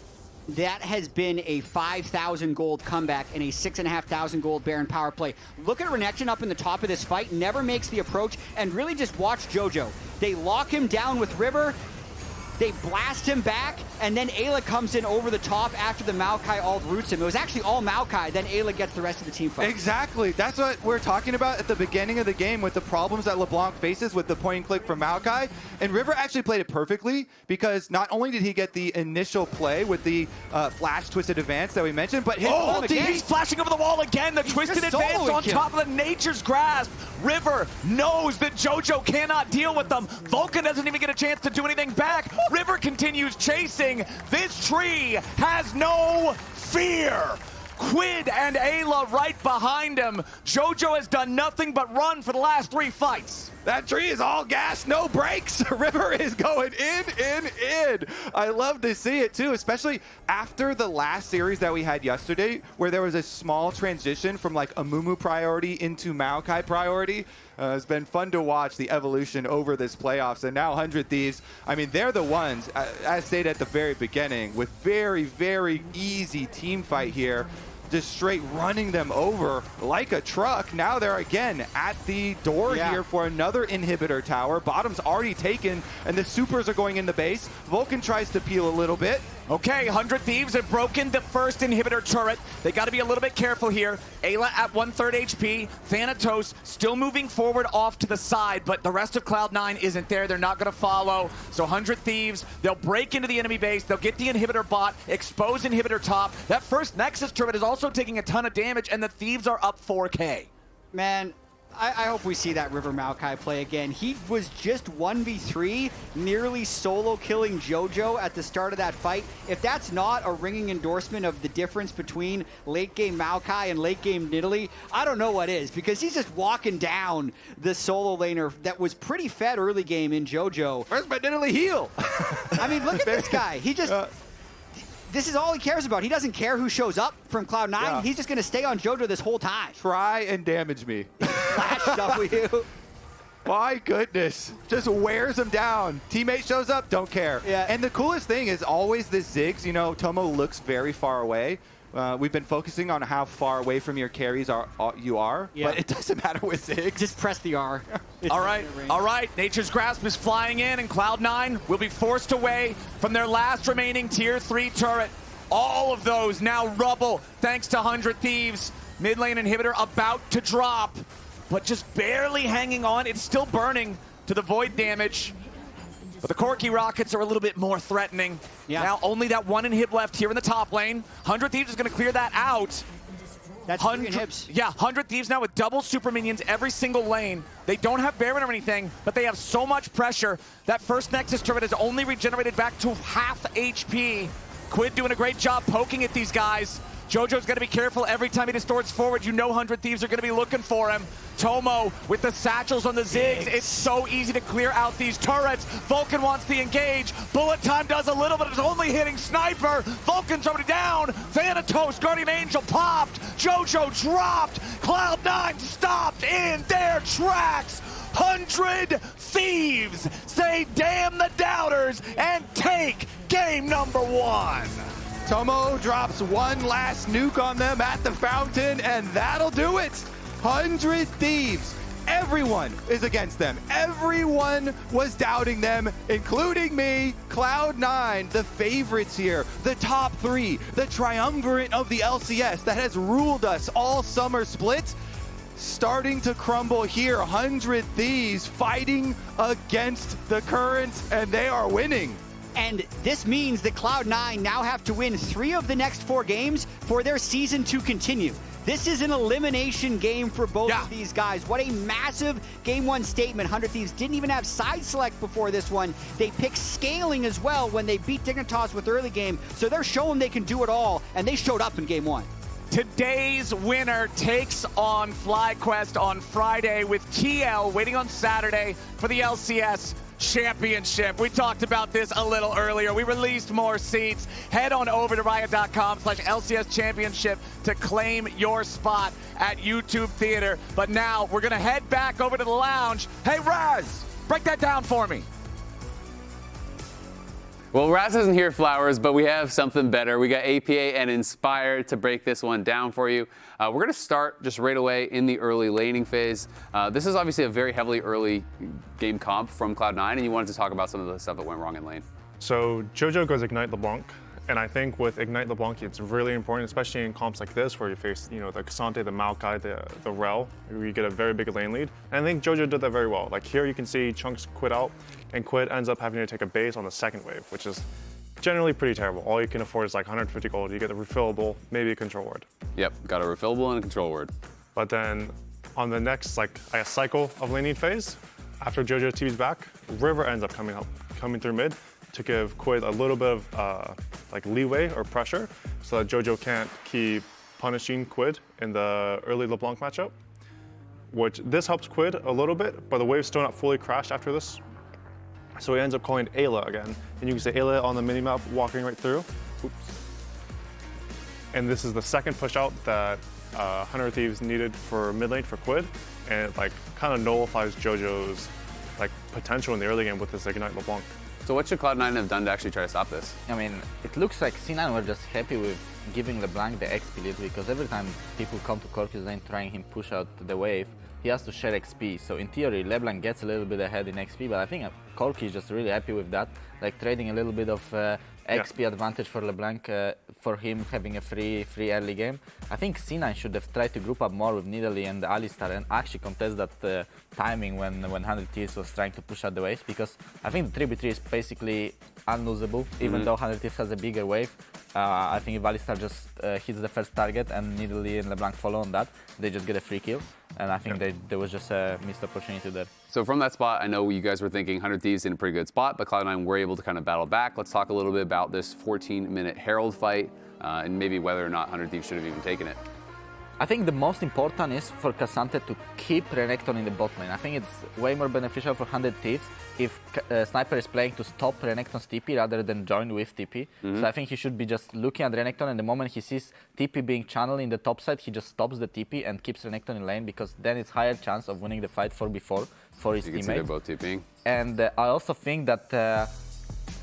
That has been a 5,000 gold comeback and a 6,500 gold Baron power play. Look at Renekton up in the top of this fight, never makes the approach, and really just watch JoJo. They lock him down with River, they blast him back, and then Eyla comes in over the top after the Maokai ult roots him. It was actually all Maokai, then Eyla gets the rest of the team fight. Exactly. That's what we're talking about at the beginning of the game with the problems that LeBlanc faces with the point and click from Maokai. And River actually played it perfectly because not only did he get the initial play with the flash twisted advance that we mentioned, but his ulti. He's flashing over the wall again. The twisted advance on top of the Nature's Grasp. River knows that JoJo cannot deal with them. VULCAN doesn't even get a chance to do anything back. River continues chasing. This tree has no fear. Quid and Eyla right behind him. JoJo has done nothing but run for the last 3 fights. That tree is all gas, no brakes. River is going in. I love to see it too, especially after the last series that we had yesterday, where there was a small transition from like a Mumu priority into Maokai priority. It's been fun to watch the evolution over this playoffs. And now 100 Thieves, I mean, they're the ones, as stated at the very beginning, with very, very easy team fight here. Just straight running them over like a truck. Now they're again at the door here for another inhibitor tower. Bottom's already taken, and the supers are going in the base. VULCAN tries to peel a little bit. Okay, 100 Thieves have broken the first inhibitor turret. They got to be a little bit careful here. Eyla at 1/3 HP. Thanatos still moving forward off to the side, but the rest of Cloud9 isn't there. They're not going to follow. So 100 Thieves, they'll break into the enemy base. They'll get the inhibitor bot, expose inhibitor top. That first Nexus turret is also taking a ton of damage, and the Thieves are up 4K. Man, I hope we see that River Maokai play again. He was just 1v3, nearly solo killing JoJo at the start of that fight. If that's not a ringing endorsement of the difference between late game Maokai and late game Nidalee, I don't know what is, because he's just walking down the solo laner that was pretty fed early game in JoJo. Where's my Nidalee heal? I mean, look at this guy. He just... This is all he cares about. He doesn't care who shows up from Cloud9. Yeah. He's just going to stay on JoJo this whole time. Try and damage me. Flash W. My goodness. Just wears him down. Teammate shows up, don't care. Yeah. And the coolest thing is always this Ziggs. You know, Tomo looks very far away. We've been focusing on how far away from your carries you are, but it doesn't matter with Ziggs. Just press the R. All right. Nature's Grasp is flying in, and Cloud9 will be forced away from their last remaining Tier 3 turret. All of those now rubble thanks to 100 Thieves. Mid lane inhibitor about to drop, but just barely hanging on. It's still burning to the void damage. But the Corki rockets are a little bit more threatening. Now only that one inhib left here in the top lane. 100 Thieves is going to clear that out. That's 100 inhibs. Yeah, 100 Thieves now with double super minions every single lane. They don't have Baron or anything, but they have so much pressure. That first Nexus turret is only regenerated back to half HP. Quid doing a great job poking at these guys. JoJo's got to be careful every time he distorts forward. You know 100 Thieves are going to be looking for him. Tomo with the satchels on the Ziggs. It's so easy to clear out these turrets. VULCAN wants the engage. Bullet time does a little, but it's only hitting Sniper. VULCAN's already down. Thanatos, Guardian Angel popped. JoJo dropped. Cloud9 stopped in their tracks. 100 Thieves say damn the doubters and take game number 1. Tomo drops one last nuke on them at the fountain, and that'll do it. 100 Thieves everyone is against them. Everyone was doubting them, including me. Cloud9, the favorites here, the top 3, the triumvirate of the LCS that has ruled us all summer split, starting to crumble here. 100 Thieves fighting against the currents, and they are winning. And this means that Cloud9 now have to win 3 of the next 4 games for their season to continue. This is an elimination game for both of these guys. What a massive Game 1 statement. 100 Thieves didn't even have side select before this one. They picked scaling as well when they beat Thanatos with early game. So they're showing they can do it all, and they showed up in Game 1. Today's winner takes on FlyQuest on Friday with TL waiting on Saturday for the LCS Championship. We talked about this a little earlier. We released more seats. Head on over to riot.com/LCS Championship to claim your spot at YouTube Theater. But now we're going to head back over to the lounge. Hey, Raz, break that down for me. Well, Raz isn't here, Flowers, but we have something better. We got APA and Inspired to break this one down for you. We're going to start just right away in the early laning phase. This is obviously a very heavily early game comp from Cloud9, and you wanted to talk about some of the stuff that went wrong in lane. So Jojo goes Ignite LeBlanc, and I think with Ignite LeBlanc, it's really important, especially in comps like this where you face, the Cassante, the Maokai, the Rell, where you get a very big lane lead. And I think Jojo did that very well. Like here you can see Chunks Quid out, and Quid ends up having to take a base on the second wave, which is generally pretty terrible. All you can afford is like 150 gold. You get a refillable, maybe a control word. Yep, got a refillable and a control word. But then on the next cycle of laning phase, after Jojo TV's back, River ends up coming through mid to give Quid a little bit of leeway or pressure so that Jojo can't keep punishing Quid in the early LeBlanc matchup. Which this helps Quid a little bit, but the wave's still not fully crashed after this. So he ends up calling Eyla again. And you can see Eyla on the minimap walking right through. Oops. And this is the second push out that 100 Thieves needed for mid lane for Quid. And it kind of nullifies Jojo's potential in the early game with this Ignite LeBlanc. So what should Cloud9 have done to actually try to stop this? I mean, it looks like C9 were just happy with giving LeBlanc the XP lead, because every time people come to Corki's lane trying him push out the wave, he has to share XP. So in theory, LeBlanc gets a little bit ahead in XP, but I think Corki is just really happy with that, trading a little bit of XP advantage for LeBlanc for him having a free early game. I think C9 should have tried to group up more with Nidalee and Alistar and actually contest that timing when 100 Thieves was trying to push out the waves, because I think the 3v3 is basically unlosable, even though 100 Thieves has a bigger wave. I think if Alistar just hits the first target and Nidalee and LeBlanc follow on that, they just get a free kill. And I think there was just a missed opportunity there. So from that spot, I know you guys were thinking 100 Thieves in a pretty good spot, but Cloud9 were able to kind of battle back. Let's talk a little bit about this 14-minute Herald fight and maybe whether or not 100 Thieves should have even taken it. I think the most important is for Cassante to keep Renekton in the bot lane. I think it's way more beneficial for 100 Thieves if Sniper is playing to stop Renekton's TP rather than join with TP. So I think he should be just looking at Renekton, and the moment he sees TP being channeled in the top side, he just stops the TP and keeps Renekton in lane, because then it's higher chance of winning the fight 4v4 for his teammates. You can see they're both TPing. And I also think that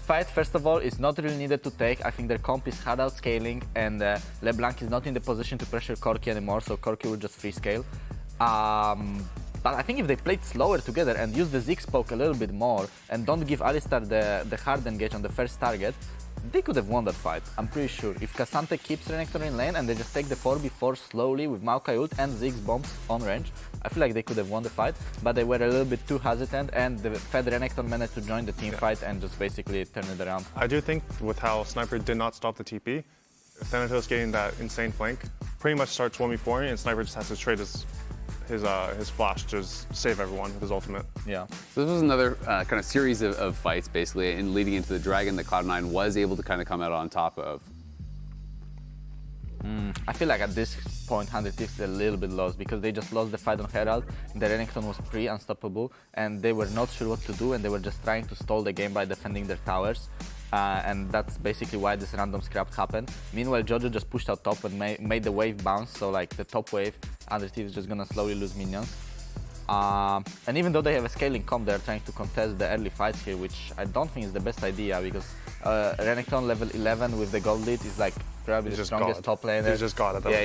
fight, first of all, is not really needed to take. I think their comp is hard out scaling, and LeBlanc is not in the position to pressure Corki anymore, so Corki will just free scale. But I think if they played slower together and use the Ziggs poke a little bit more and don't give Alistar the hard engage on the first target, they could have won that fight, I'm pretty sure. If Cassante keeps Renekton in lane and they just take the 4v4 slowly with Maokai ult and Ziggs bombs on range, I feel like they could have won the fight, but they were a little bit too hesitant, and the fed Renekton managed to join the team fight and just basically turn it around. I do think with how Sniper did not stop the TP, Thanatos getting that insane flank pretty much starts 1v4, and Sniper just has to trade his flash to just save everyone with his ultimate. Yeah. So this was another kind of series of fights, basically, and leading into the Dragon that Cloud9 was able to kind of come out on top of. I feel like at this point 100 Thieves is a little bit lost, because they just lost the fight on Herald. The Renekton was pretty unstoppable, and they were not sure what to do, and they were just trying to stall the game by defending their towers. And that's basically why this random scrap happened. Meanwhile, Jojo just pushed out top and made the wave bounce, so the top wave, 100 Thieves is just gonna slowly lose minions. And even though they have a scaling comp, they're trying to contest the early fights here, which I don't think is the best idea, because Renekton level 11 with the gold lead is probably the strongest top laner. He just got it. Yeah,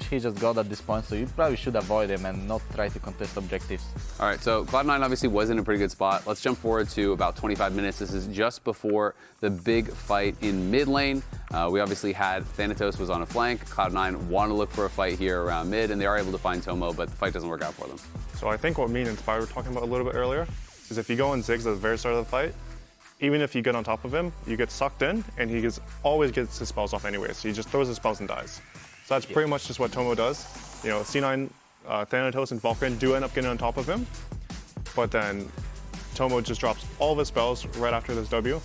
he just got at this point, so you probably should avoid him and not try to contest objectives. All right, so Cloud9 obviously was in a pretty good spot. Let's jump forward to about 25 minutes. This is just before the big fight in mid lane. We obviously had Thanatos was on a flank. Cloud9 want to look for a fight here around mid, and they are able to find Tomo, but the fight doesn't work out for them. So I think what me and Inspire were talking about a little bit earlier is if you go on Ziggs at the very start of the fight, even if you get on top of him, you get sucked in, and he always gets his spells off anyway, so he just throws his spells and dies. So that's pretty much just what Tomo does. You know, C9, Thanatos, and VULCAN do end up getting on top of him, but then Tomo just drops all of his spells right after this W,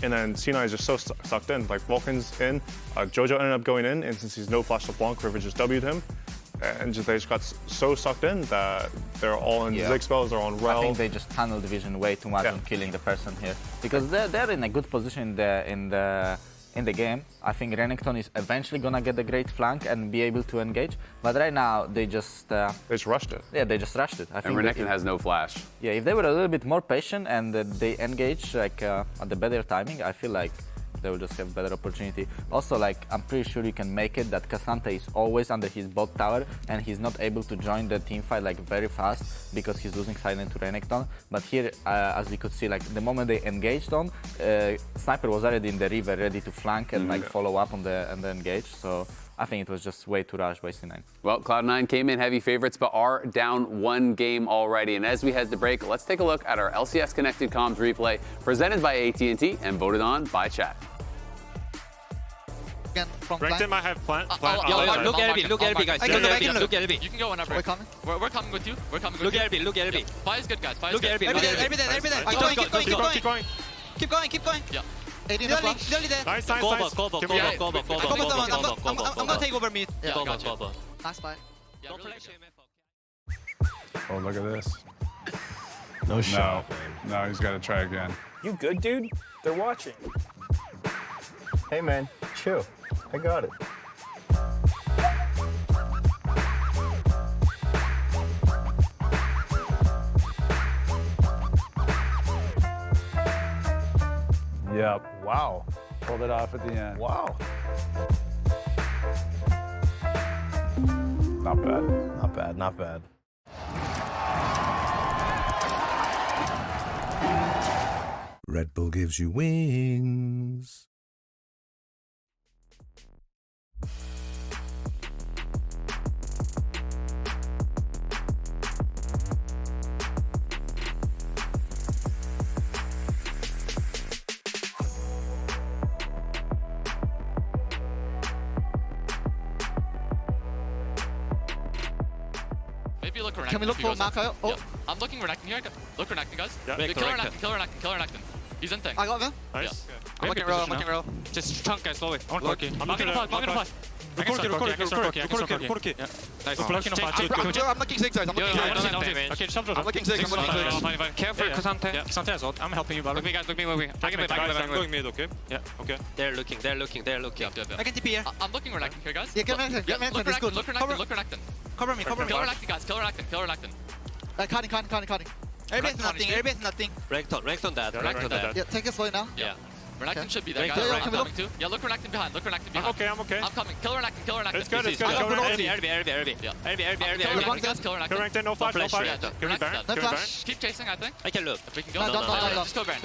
and then C9 is just so sucked in. Like, VULCAN's in, Jojo ended up going in, and since he's no flash LeBlanc, River just W'd him, and they just got so sucked in that they're all in Ziggs spells, they're on Rell. I think they just tunnel the vision way too much on killing the person here, because they're in a good position in the game. I think Renekton is eventually gonna get a great flank and be able to engage, but right now they just rushed it. Yeah, they just rushed it. I think Renekton has no flash. Yeah, if they were a little bit more patient and they engage like at the better timing, I feel like they will just have better opportunity. Also, like, I'm pretty sure you can make it that Cassante is always under his bot tower and he's not able to join the team fight like very fast because he's losing silent to Renekton. But here, as we could see, like the moment they engaged on, Sniper was already in the river ready to flank and like follow up on the engage. So I think it was just way too rushed by C9. Well, Cloud9 came in heavy favorites, but are down one game already. And as we head to break, let's take a look at our LCS Connected Comms replay presented by AT&T and voted on by Chat. Renekton might have plant. Look at LB, look at LB, guys. Look at LB. You can go whenever. We're coming with you. We're coming with look you. At LB, look at LB. Fight is good, guys. Fight is look good. At LB, Keep going. Keep going. Keep going. Yeah. Nice. Go. I'm gonna take over mid. Yeah, go. Nice fight. Oh, look at this. No shot. No, he's got to try again. You good, dude? They're watching. Hey, man, chill. I got it. Yep. Wow. Pulled it off at the end. Wow. Not bad. Not bad, not bad. Red Bull gives you wings. Maybe look Renekton. Can we look for Maokai? Oh. Yeah. I'm looking Renekton here. Look Renekton, guys. Yeah. Kill Renekton. He's in thing. I got him. Nice. Yeah. I'm looking Rell. Just chunk guys slowly. On Corki. I'm not gonna flash. Corki. Yeah. Nice. I'm looking Ziggs. I'm looking Ziggs. Careful, Cassante. I'm helping you, Look me, guys. Look me. I can I'm going mid, okay? Yeah. Okay. They're looking. I can TP here. I'm looking Renekton here, guys. Yeah, get Renekton. Look Renekton. Cover me. Kill Renekton, guys. Kill Renekton. Cutting. Everybody's nothing. Renekton dead. Yeah, take it slowly now. Yeah. Renekton should be there, guys. Renekton, Coming too. Yeah, look Renekton behind. I'm okay. I'm coming. Kill Renekton. It's good. Kill LB. Kill Kill Renekton. No flash. Give me Baron. No flash. Keep chasing, I think. I can look. If we can go. No. Just go Baron.